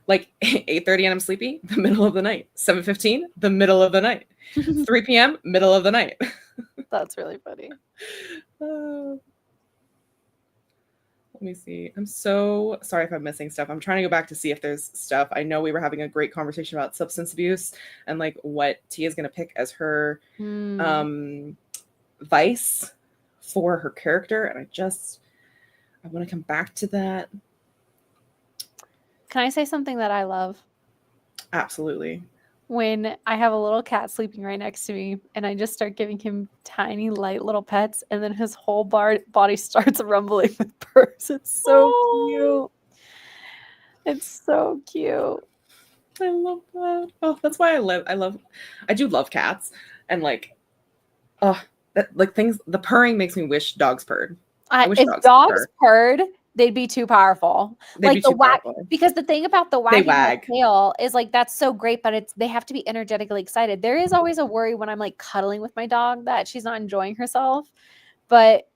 Like 8:30 and I'm sleepy, the middle of the night. 7:15, the middle of the night. 3 p.m., middle of the night. That's really funny. Let me see. I'm so sorry if I'm missing stuff. I'm trying to go back to see if there's stuff. I know we were having a great conversation about substance abuse and like what Tia's going to pick as her vice for her character. And I want to come back to that. Can I say something that I love? Absolutely. When I have a little cat sleeping right next to me and I just start giving him tiny, light little pets, and then his whole body starts rumbling with purrs. It's so cute. It's so cute. I love that. Oh, that's why I do love cats. And like, the purring makes me wish dogs purred. I wish if dogs purred, they'd be too powerful. Because the thing about the wagging their tail is like that's so great, but they have to be energetically excited. There is always a worry when I'm like cuddling with my dog that she's not enjoying herself, but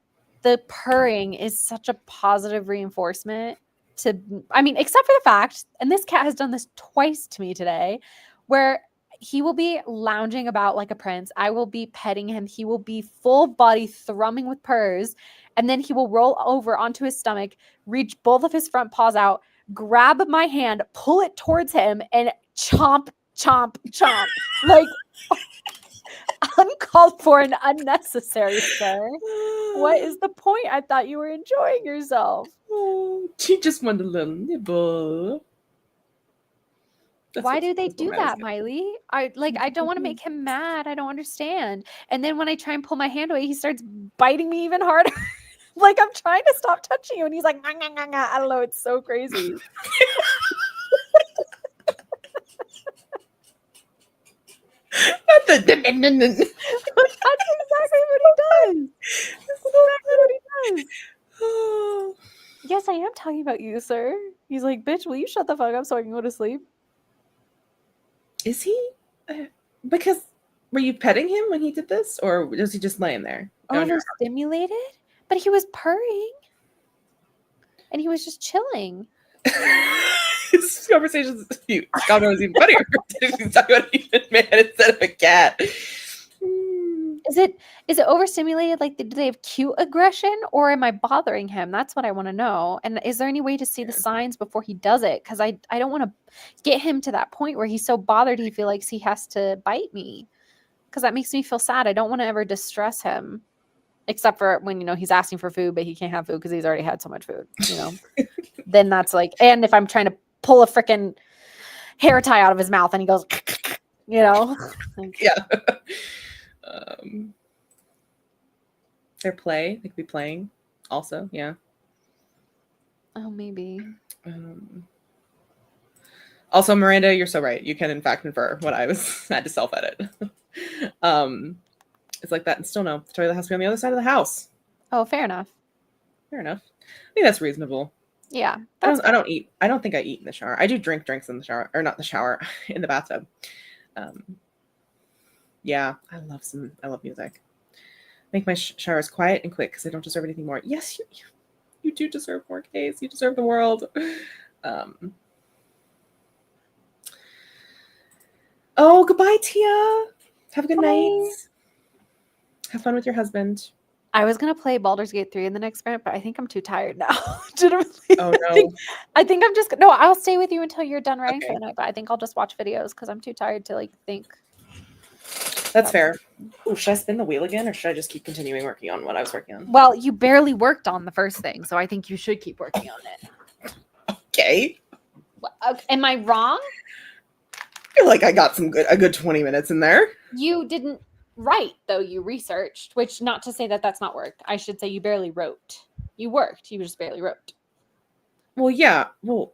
the purring is such a positive reinforcement except for the fact, and this cat has done this twice to me today, where he will be lounging about like a prince. I will be petting him. He will be full body thrumming with purrs. And then he will roll over onto his stomach, reach both of his front paws out, grab my hand, pull it towards him, and chomp, chomp, chomp. Like uncalled for and unnecessary, sir. What is the point? I thought you were enjoying yourself. Oh, she just wanted a little nibble. Why do they do that, Miley? I don't want to make him mad. I don't understand. And then when I try and pull my hand away, he starts biting me even harder. Like I'm trying to stop touching you, and he's like, nah, nah, nah, nah. I don't know. It's so crazy. That's exactly what he does. That's exactly what he does. Yes, I am talking about you, sir. He's like, bitch, will you shut the fuck up so I can go to sleep? Is he? Because were you petting him when he did this, or was he just laying there? Overstimulated? But he was purring. And he was just chilling. This conversation is cute. God knows even funnier. He's talking about a human man instead of a cat. Is it overstimulated? Like, do they have cute aggression, or am I bothering him? That's what I want to know. And is there any way to see the signs before he does it? Because I don't want to get him to that point where he's so bothered he feels like he has to bite me. Because that makes me feel sad. I don't want to ever distress him. Except for when, he's asking for food, but he can't have food because he's already had so much food, Then that's like, and if I'm trying to pull a freaking hair tie out of his mouth and he goes, like, Yeah. Their play, they could be playing also, yeah. Oh, maybe. Also, Miranda, you're so right. You can in fact infer what I had to self-edit. It's like that and still no. The toilet has to be on the other side of the house. Oh, fair enough. Fair enough. I think that's reasonable. Yeah. I don't eat. I don't think I eat in the shower. I do drink drinks in the shower, or not the shower, in the bathtub. Yeah, I love music. Make my showers quiet and quick because I don't deserve anything more. Yes, you do deserve more, Case. You deserve the world. Oh, goodbye, Tia. Have a good night. Have fun with your husband. I was gonna play Baldur's Gate 3 in the next sprint, but I think I'm too tired now. Oh no. I think I'm just I'll stay with you until you're done writing for the night, but I think I'll just watch videos because I'm too tired to think. That's fair. Ooh, should I spin the wheel again, or should I just keep continuing working on what I was working on? Well, you barely worked on the first thing, so I think you should keep working on it. Okay. Am I wrong? I feel like I got a good 20 minutes in there. You didn't write, though. You researched, which, not to say that that's not work. I should say you barely wrote. You worked. You just barely wrote. Well, yeah. Well,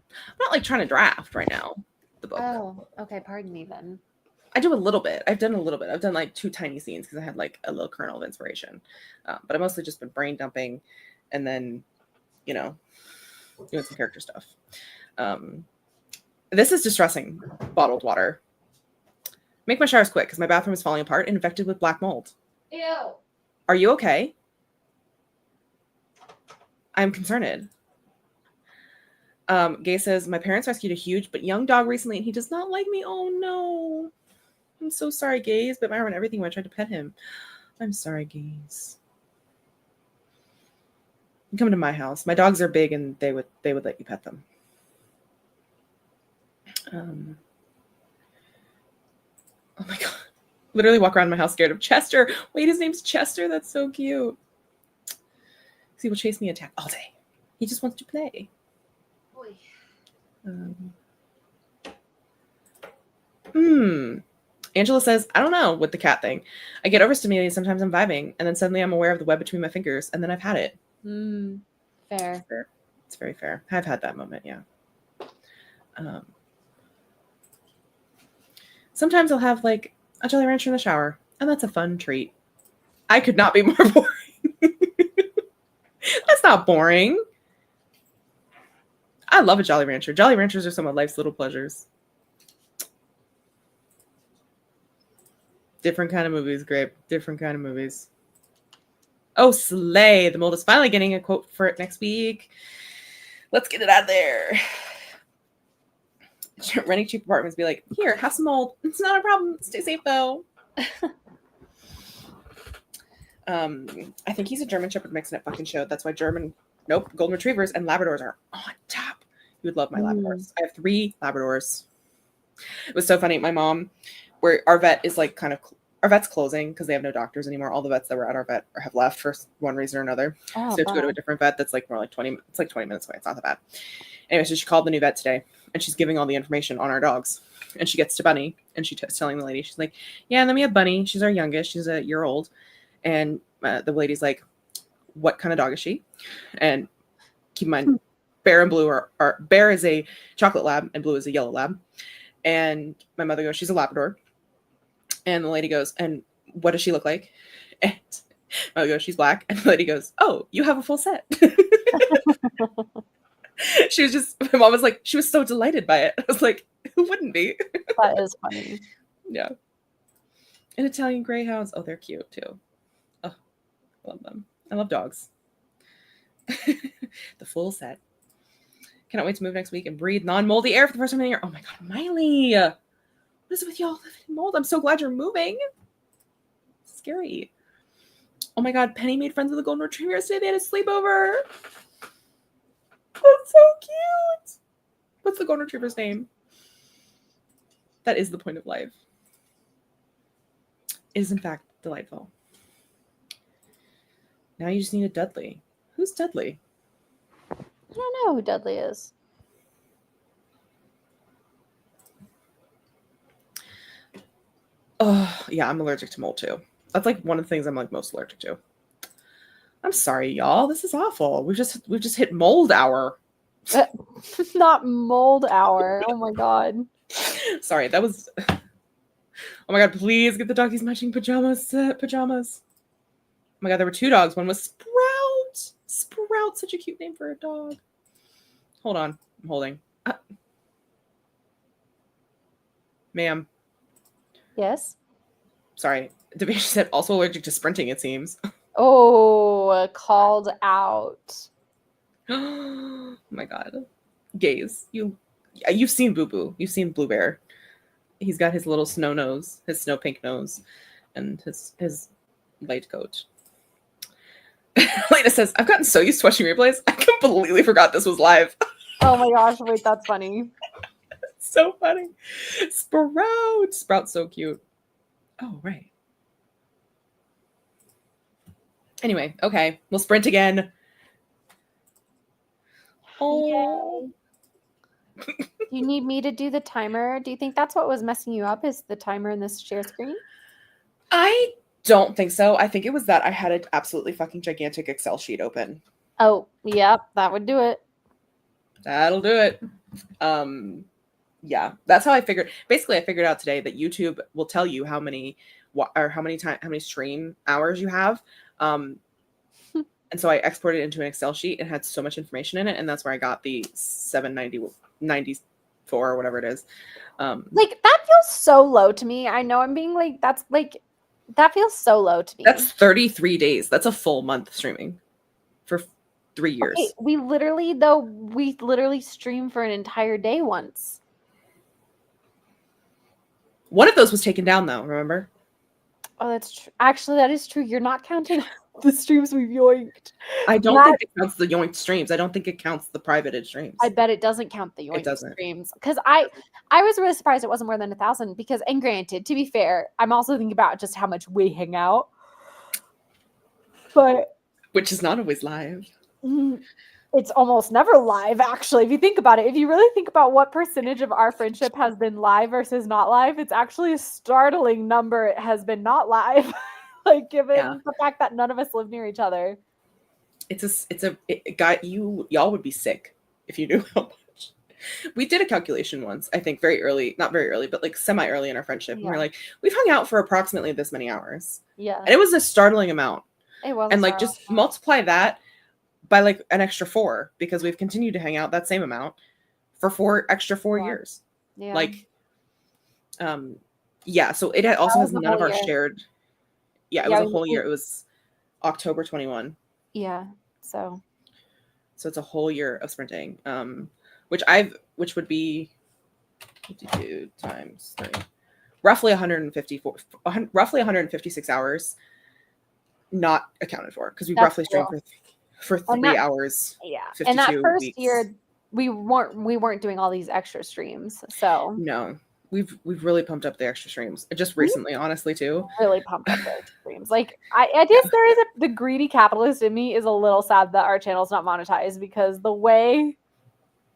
I'm not like trying to draft right now. The book. Oh, okay. Pardon me then. I do a little bit. I've done a little bit. I've done like 2 tiny scenes because I had like a little kernel of inspiration. But I mostly just been brain dumping and then, doing some character stuff. This is distressing. Bottled water. Make my showers quick because my bathroom is falling apart and infected with black mold. Ew. Are you okay? I'm concerned. Gay says, my parents rescued a huge but young dog recently and he does not like me. Oh no. I'm so sorry, Gaze. Bit my arm and everything when I tried to pet him. I'm sorry, Gaze. You come to my house. My dogs are big and they would let you pet them. Oh my god. Literally walk around my house scared of Chester. Wait, his name's Chester? That's so cute. He will chase me and attack all day. He just wants to play. Angela says, I don't know with the cat thing. I get overstimulated. Sometimes I'm vibing, and then suddenly I'm aware of the web between my fingers, and then I've had it. Fair. It's very fair. I've had that moment, yeah. Sometimes I'll have like a Jolly Rancher in the shower, and that's a fun treat. I could not be more boring. That's not boring. I love a Jolly Rancher. Jolly Ranchers are some of life's little pleasures. Different kind of movies, Grape. Different kind of movies. Oh, slay. The mold is finally getting a quote for it next week. Let's get it out there. Renting cheap apartments, be like, here, have some mold. It's not a problem. Stay safe, though. I think he's a German Shepherd mix and it fucking showed. That's why Golden Retrievers and Labradors are on top. You would love my Labradors. I have 3 Labradors. It was so funny. My mom, where our vet is like our vet's closing because they have no doctors anymore. All the vets that were at our vet have left for one reason or another. Oh, so you have to go to a different vet that's like more like 20. It's like 20 minutes away. It's not that bad. Anyway, so she called the new vet today and she's giving all the information on our dogs. And she gets to Bunny and she's telling the lady, she's like, yeah, and then we have Bunny. She's our youngest. She's a year old. And the lady's like, what kind of dog is she? And keep in mind, Bear and Blue Bear is a chocolate lab and Blue is a yellow lab. And my mother goes, she's a Labrador. And the lady goes, and what does she look like? And my mother goes, she's black. And the lady goes, oh, you have a full set. She was just, my mom was like, she was so delighted by it. I was like, who wouldn't be? That is funny. Yeah. And Italian greyhounds. Oh, they're cute too. Oh, I love them. I love dogs. The full set. Cannot wait to move next week and breathe non-moldy air for the first time in a year. Oh my God, Miley. What is it with y'all living in mold? I'm so glad you're moving. It's scary. Oh my God, Penny made friends with a golden retriever yesterday. They had a sleepover. That's so cute. What's the golden retriever's name? That is the point of life. It is in fact delightful. Now you just need a Dudley. Who's Dudley? I don't know who Dudley is. Oh, yeah, I'm allergic to mold too. That's like one of the things I'm like most allergic to. I'm sorry, y'all. This is awful. We've just hit mold hour. Not mold hour. Oh my God. Sorry, that was. Oh my God! Please get the doggies matching pajamas. Pajamas. Oh my God! There were 2 dogs. One was Sprout. Sprout, such a cute name for a dog. Hold on, I'm holding. Ma'am. Yes. Sorry, Devanshi said also allergic to sprinting. It seems. Oh, called out. Oh my God. Gaze. You've seen Boo Boo. You've seen Blue Bear. He's got his little snow nose, his snow pink nose, and his light coat. Lena says, I've gotten so used to watching replays, I completely forgot this was live. Oh my gosh, wait, that's funny. So funny. Sprout. Sprout's so cute. Oh, right. Anyway, okay. We'll sprint again. Oh. Do you need me to do the timer? Do you think that's what was messing you up, is the timer in this share screen? I don't think so. I think it was that I had an absolutely fucking gigantic Excel sheet open. Oh, yep, that would do it. That'll do it. Yeah, that's how I figured. Basically, I figured out today that YouTube will tell you how many stream hours you have. And so I exported it into an Excel sheet and had so much information in it, and that's where I got the 794 or whatever it is. Like, that feels so low to me. I know I'm being like, that feels so low to me. That's 33 days. That's a full month streaming for 3 years. Okay, we literally streamed for an entire day once. One of those was taken down, though, remember? Oh, that's true. Actually, that is true. You're not counting the streams we've yoinked. I don't think it counts the yoinked streams. I don't think it counts the privated streams. I bet it doesn't count the yoinked streams. Because I was really surprised it wasn't more than 1,000. Because, and granted, to be fair, I'm also thinking about just how much we hang out. But which is not always live. It's almost never live, actually. If you think about it, if you really think about what percentage of our friendship has been live versus not live, it's actually a startling number. It has been not live, like given the fact that none of us live near each other. Y'all would be sick if you knew how much. We did a calculation once, I think very early, not very early, but like semi-early in our friendship. Yeah. And we're like, we've hung out for approximately this many hours. Yeah. And it was a startling amount. It was. And like just multiply that by like an extra 4, because we've continued to hang out that same amount for 4 years. Yeah. Like, yeah. So it also has none of our shared. Yeah, it was a whole year. It was October 21. Yeah. So it's a whole year of sprinting. Which would be 52 times 3, roughly 156 hours, not accounted for, because we roughly streamed for 3 hours. Yeah, and that first year we weren't doing all these extra streams. So no, we've really pumped up the extra streams just recently, honestly too. Really pumped up the extra streams. Like I guess there is the greedy capitalist in me is a little sad that our channel's not monetized, because the way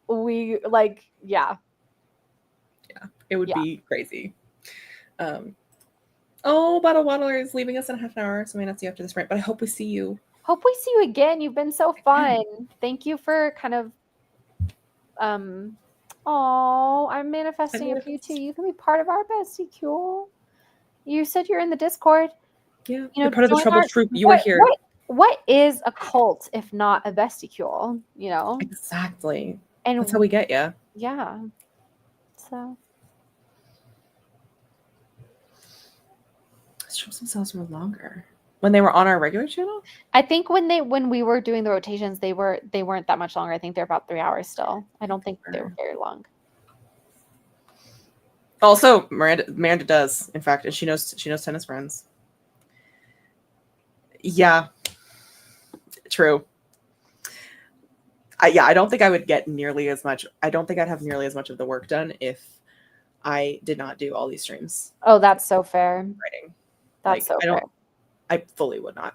we it would be crazy. Bottle Waddler is leaving us in a half an hour, so we may not see you after the sprint, but I hope we see you. Hope we see you again. You've been so fun. Thank you for kind of I'm manifesting with you too. You can be part of our bestie cool. You said you're in the Discord. Yeah, you're part of the troubled troop. You were here. what is a cult if not a vesticule, you know? Exactly. That's how And we get you. yeah. So Strips themselves were longer when they were on our regular channel. I think when we were doing the rotations, they weren't that much longer. I think they're about 3 hours still. I don't think they were very long. Also, Miranda does, in fact, and she knows tennis friends. Yeah, true. I don't think I would get nearly as much. I don't think I'd have nearly as much of the work done if I did not do all these streams. Oh, that's so fair. Writing. That's so fair. I fully would not.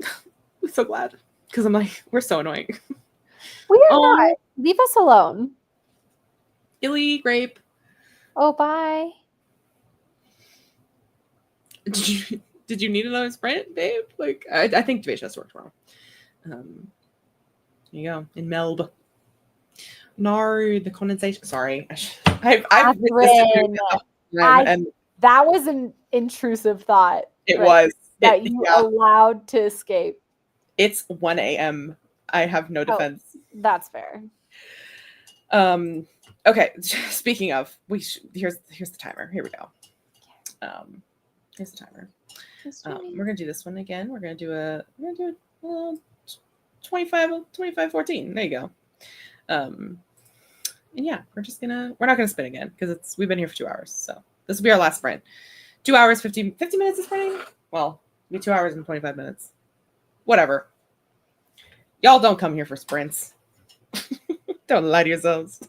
I'm so glad because I'm like, we're so annoying. We are not. Leave us alone. Illy, grape. Oh, bye. Did you need another sprint, babe? Like, I think Debate has to work tomorrow. There you go. In Melb. No, the condensation. Sorry. I've Catherine, and that was an intrusive thought. it was. That you allowed to escape. It's 1 a.m. I have no defense. Oh, that's fair. Okay. Speaking of, here's the timer. Here we go. Here's the timer. We're gonna do this one again. We're gonna do a 25-14. There you go. And yeah, we're not gonna spin again because we've been here for 2 hours. So this will be our last sprint. 2 hours, 50 minutes of sprinting. Well, it'll be 2 hours and 25 minutes. Whatever. Y'all don't come here for sprints. Don't lie to yourselves.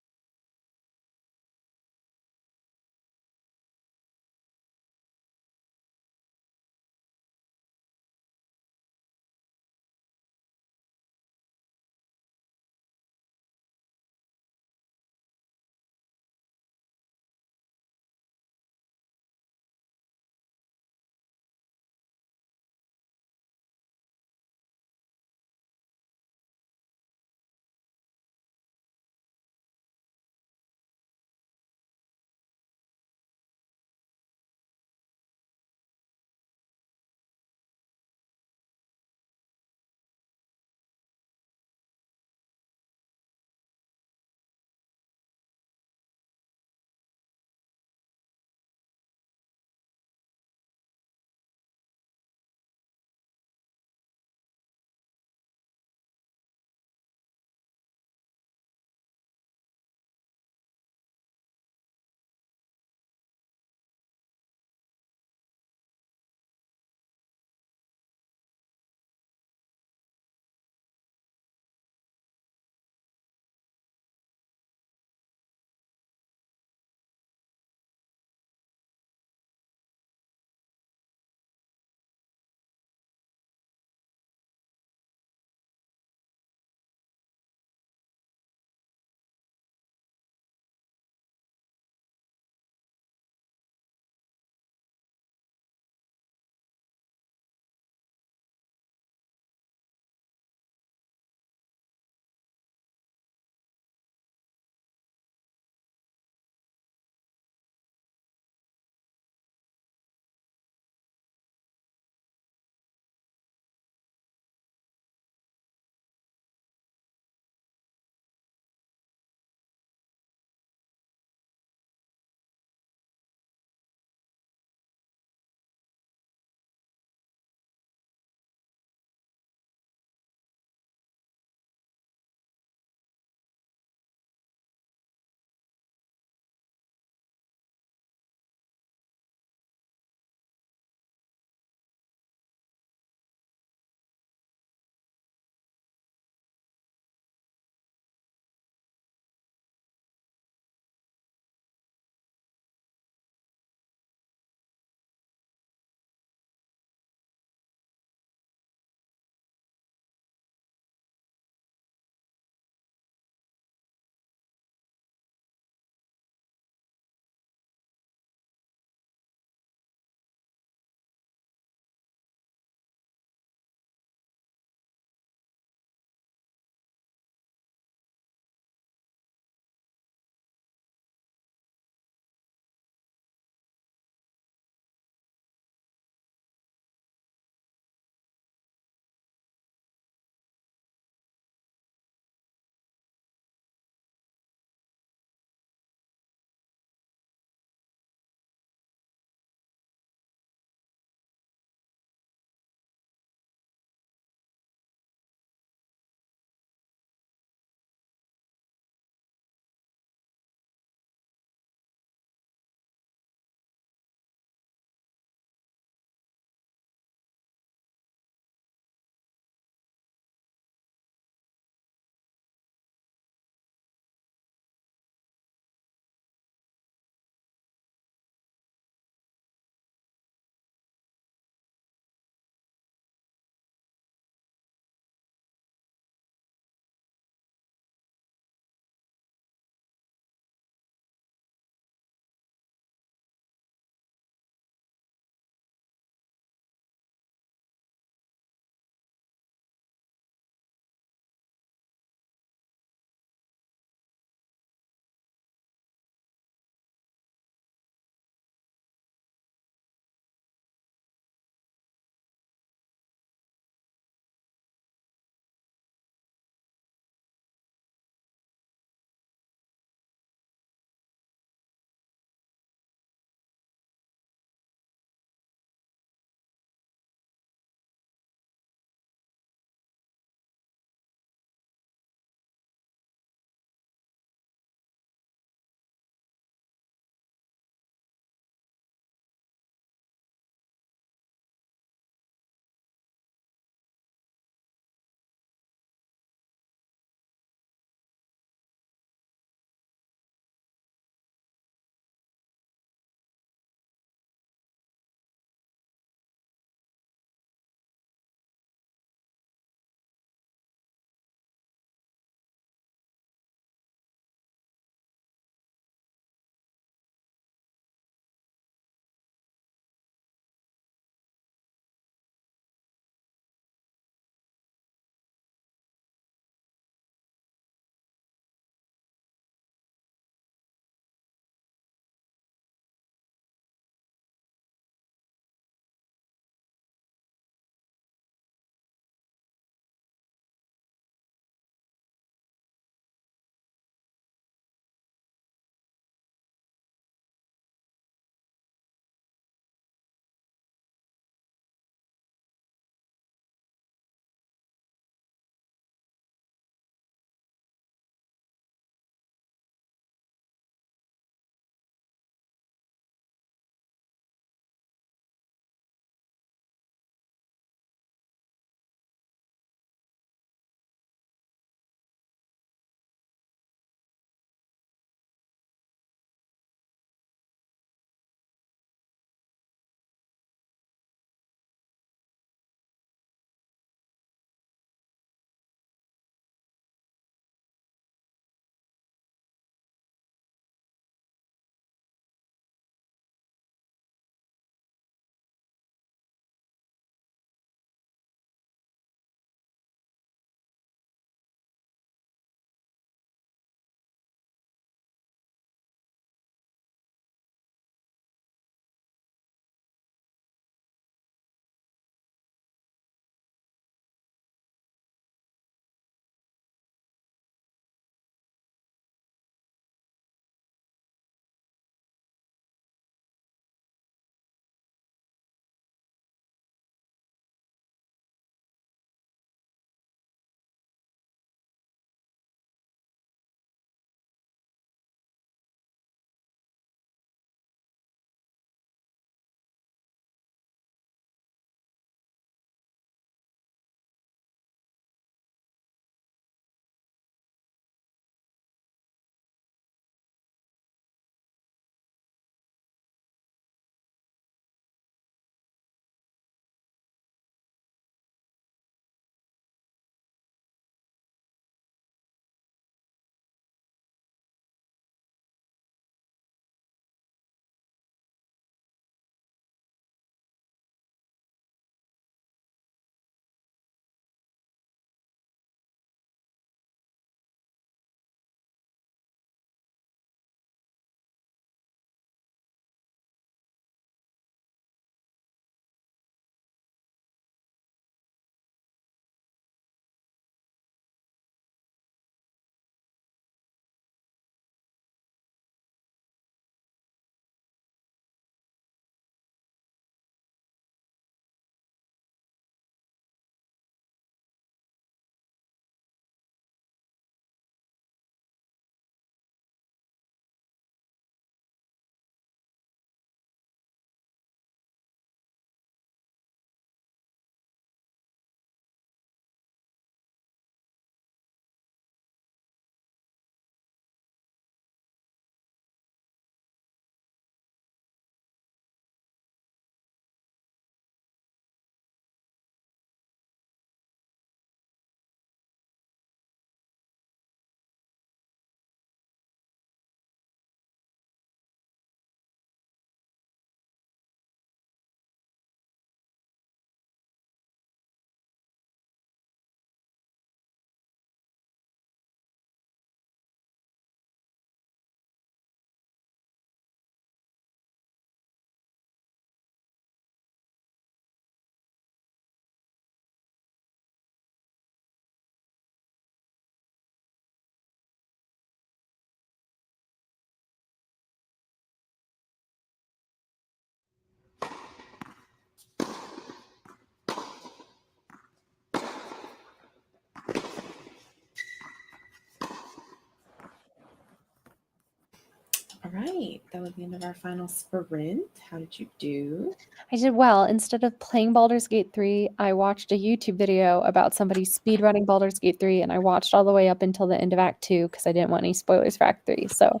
right. That was the end of our final sprint. How did you do? I did well. Instead of playing Baldur's Gate 3, I watched a YouTube video about somebody speedrunning Baldur's Gate 3, and I watched all the way up until the end of Act 2 because I didn't want any spoilers for Act 3. So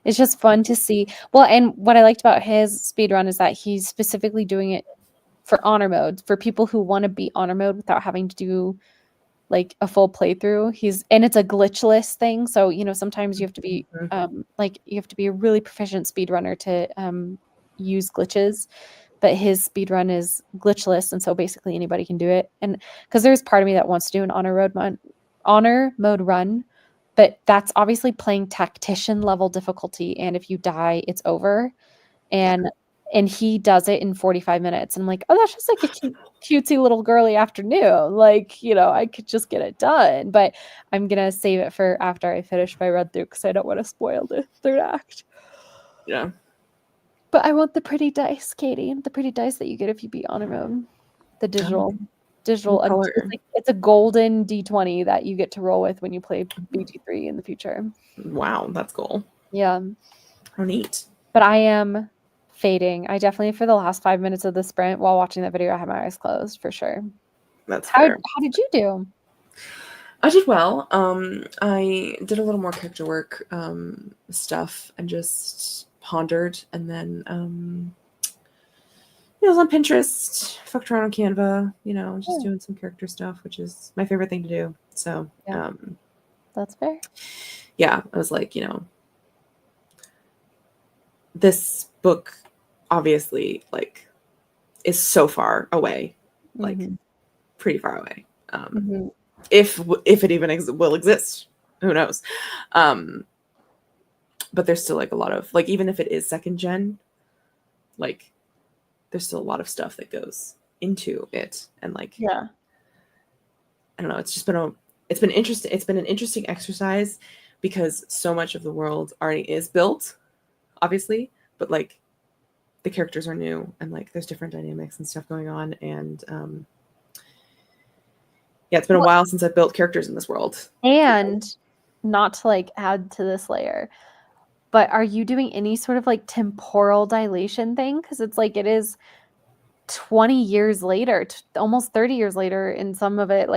it's just fun to see. Well, and what I liked about his speedrun is that he's specifically doing it for honor mode, for people who want to beat honor mode without having to do like a full playthrough. And it's a glitchless thing. So, sometimes you have to be you have to be a really proficient speedrunner to use glitches, but his speedrun is glitchless, and so basically anybody can do it. And because there's part of me that wants to do an honor mode run, but that's obviously playing tactician level difficulty, and if you die, it's over. And he does it in 45 minutes. And I'm like, oh, that's just like a cutesy little girly afternoon. Like, I could just get it done. But I'm going to save it for after I finish my run through because I don't want to spoil the third act. Yeah. But I want the pretty dice, Katie. The pretty dice that you get if you beat honor mode. The digital. It's a golden D20 that you get to roll with when you play BG3 in the future. Wow, that's cool. Yeah. How neat. But I am fading. I definitely, for the last 5 minutes of the sprint while watching that video, I had my eyes closed for sure. That's fair. How did you do? I did well. I did a little more character work stuff and just pondered, and then I was on Pinterest, fucked around on Canva, just doing some character stuff, which is my favorite thing to do. So that's fair. Yeah, I was like, this book obviously is so far away, pretty far away. If it even will exist, who knows? But there's still a lot of even if it is second gen, there's still a lot of stuff that goes into it, and I don't know. It's been interesting. It's been an interesting exercise because so much of the world already is built, obviously, but the characters are new, and there's different dynamics and stuff going on, and it's been a while since I've built characters in this world. And not to add to this layer, but are you doing any sort of temporal dilation thing? Because it's it is 20 years later, almost 30 years later in some of it.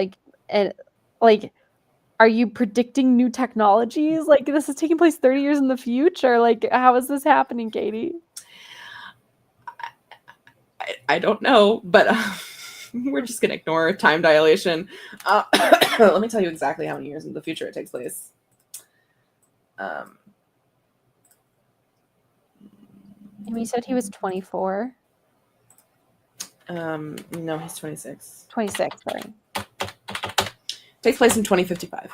Are you predicting new technologies? This is taking place 30 years in the future. How is this happening, Katie? I don't know, but we're just going to ignore time dilation. Let me tell you exactly how many years in the future it takes place. And you said he was 24? No, he's 26. 26, sorry. Takes place in 2055.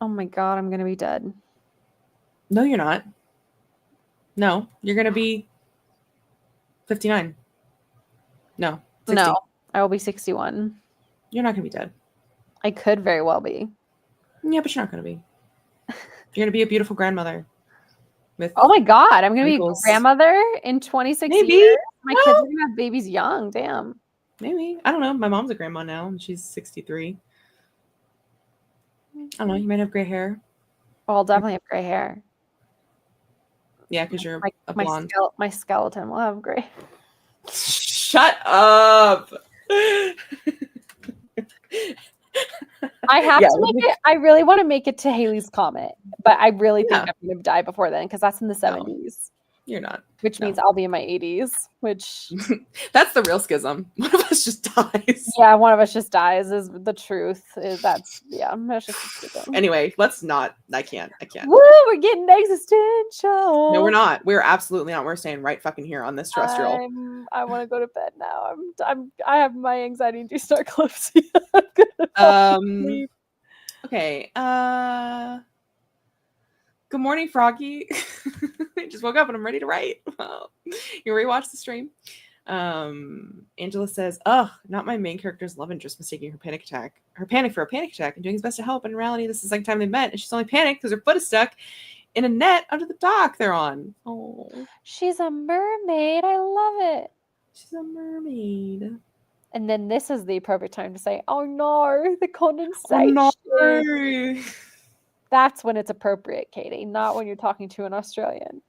Oh my god, I'm going to be dead. No, you're not. No, you're going to be 59. No. 60. No, I will be 61. You're not going to be dead. I could very well be. Yeah, but you're not going to be. You're going to be a beautiful grandmother. Oh my god, I'm going to be a grandmother in 26 years? My kids are going to have babies young. Damn. Maybe. I don't know. My mom's a grandma now, and she's 63. I don't know. You might have gray hair. Well, I'll definitely have gray hair. Yeah, because you're a blonde. My skeleton will have gray. Shut up. I have to make it. I really want to make it to Haley's Comet, but I really think I'm going to die before then because that's in the 70s. No, you're not. Which means I'll be in my 80s, which... That's the real schism. One of us just dies. Yeah, one of us just dies is the truth. That's just a schism. Anyway, let's not. I can't. Woo, we're getting existential. No, we're not. We're absolutely not. We're staying right fucking here on this terrestrial. I want to go to bed now. I have my anxiety-induced narcolepsy. Okay. Good morning, Froggy. I just woke up and I'm ready to write. Well, you rewatch the stream. Angela says, "Ugh, not my main character's love interest mistaking her panic for a panic attack and doing his best to help. In reality, this is the second time they met, and she's only panicked because her foot is stuck in a net under the dock they're on." Oh, she's a mermaid. I love it. She's a mermaid. And then this is the appropriate time to say, "Oh no, the condensation." Oh no. That's when it's appropriate, Katie, not when you're talking to an Australian.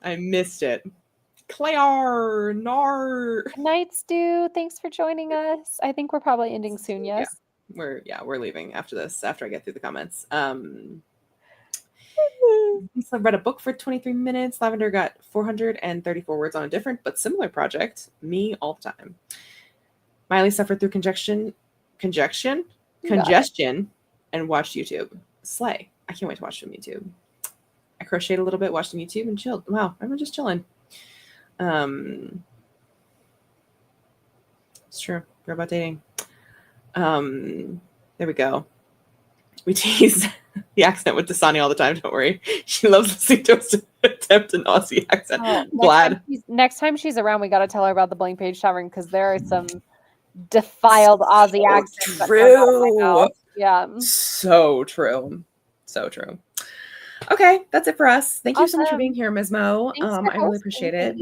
I missed it. Claire, nar. Good night, Stu. Thanks for joining us. I think we're probably ending soon. Yes. We're leaving after this. After I get through the comments. Lisa read a book for 23 minutes. Lavender got 434 words on a different but similar project. Me all the time. Miley suffered through congestion, and watched YouTube. Slay. I can't wait to watch some YouTube. I crocheted a little bit, watched some YouTube, and chilled. Wow, everyone's just chilling. It's true. We're about dating. There we go. We tease the accent with Dasani all the time. Don't worry. She loves listening to us attempt an Aussie accent. Glad. Next time she's around, we got to tell her about the Blank Page Tavern because there are some defiled Aussie accents. True. Yeah. So true. So true. Okay, that's it for us. Thank you so much for being here, Ms. Mo. I really appreciate it.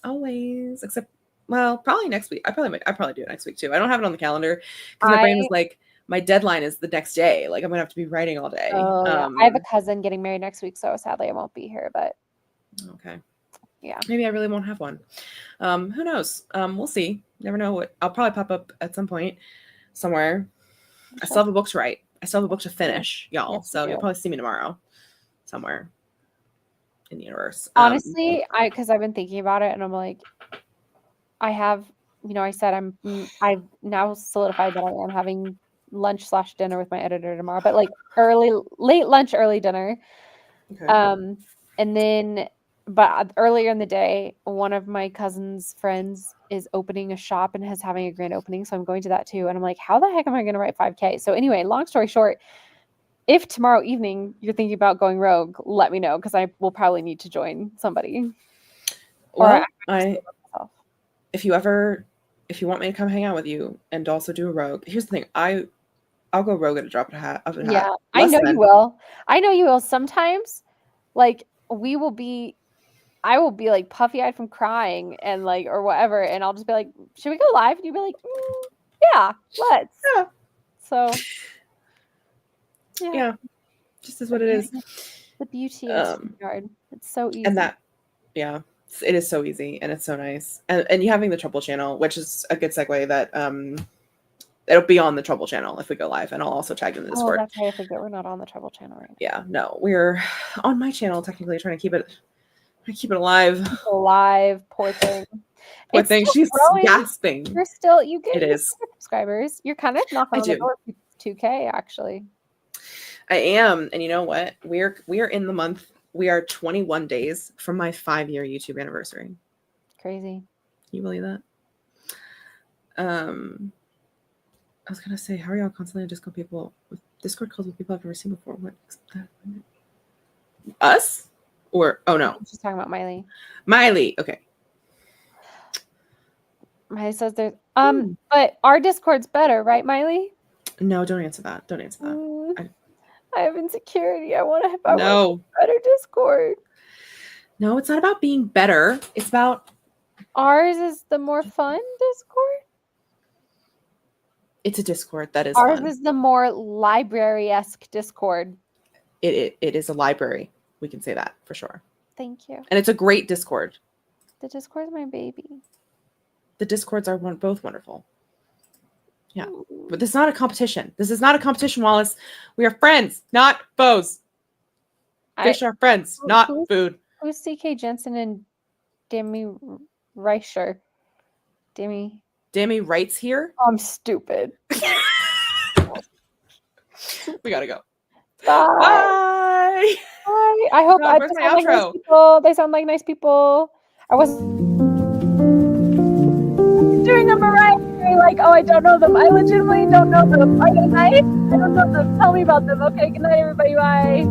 Always. Except, well, probably next week. I probably do it next week too. I don't have it on the calendar because my brain was like, my dedeadline is the next day. Like I'm gonna have to be writing all day. Oh, yeah. I have a cousin getting married next week, so sadly I won't be here. But okay, yeah, maybe I really won't have one. Who knows? We'll see. Never know what. I'll probably pop up at some point somewhere. I still have a book to write. I still have a book to finish, y'all. Yes, so you'll probably see me tomorrow somewhere in the universe. Honestly, because I've been thinking about it, and I'm like, I have, I said I've now solidified that I am having lunch/dinner with my editor tomorrow, but like late lunch, early dinner. Okay. And then, but earlier in the day, one of my cousin's friends is opening a shop and is having a grand opening. So I'm going to that too. And I'm like, how the heck am I going to write 5K? So anyway, long story short, if tomorrow evening you're thinking about going rogue, let me know because I will probably need to join somebody. Well, if you want me to come hang out with you and also do a rogue, here's the thing. I'll go rogue at a drop of a hat. Yeah, I know you will. I know you will. Sometimes, like I will be like puffy eyed from crying and like or whatever, and I'll just be like, "Should we go live?" And you'll be like, "Yeah, let's." Yeah. So, yeah, just is what it is. The beauty of StreamYard. It's so easy. And that, yeah, it is so easy and it's so nice. And you having the Trouble channel, which is a good segue that it'll be on the Trouble channel if we go live, and I'll also tag in the Discord. Oh, that's right. I forget we're not on the Trouble channel right now. Yeah, no, we're on my channel technically, trying to keep it alive. Alive, poor thing. Poor thing, she's gasping. You get subscribers. You're kind of knocking on the door for 2K actually. I am, and you know what? We're in the month. We are 21 days from my 5-year YouTube anniversary. Crazy. Can you believe that? I was gonna say, how are y'all constantly on Discord calls with people I've never seen before? What is that? Us? Or no. She's talking about Miley. Miley, okay. Miley says there's but our Discord's better, right, Miley? No, don't answer that. Don't answer that. I have insecurity. I want to have a better Discord. No, it's not about being better. It's about ours is the more fun Discord. It's a Discord that is ours fun. Is the more library-esque Discord. It is a library. We can say that for sure. Thank you. And it's a great Discord. The Discord's my baby. The Discords are both wonderful. Yeah, but this is not a competition. This is not a competition, Wallace. We are friends, not foes. Fish are friends, not food. Who's CK Jensen and Demi Reicher? Demi Wright's here? Oh, I'm stupid. We gotta go. Bye. Bye. Bye. I hope where's my outro? Like nice people. They sound like nice people. I wasn't doing a Mariah Carey like, oh, I don't know them. I legitimately don't know them. Are they nice? I don't know them. Tell me about them. Okay, good night, everybody. Bye.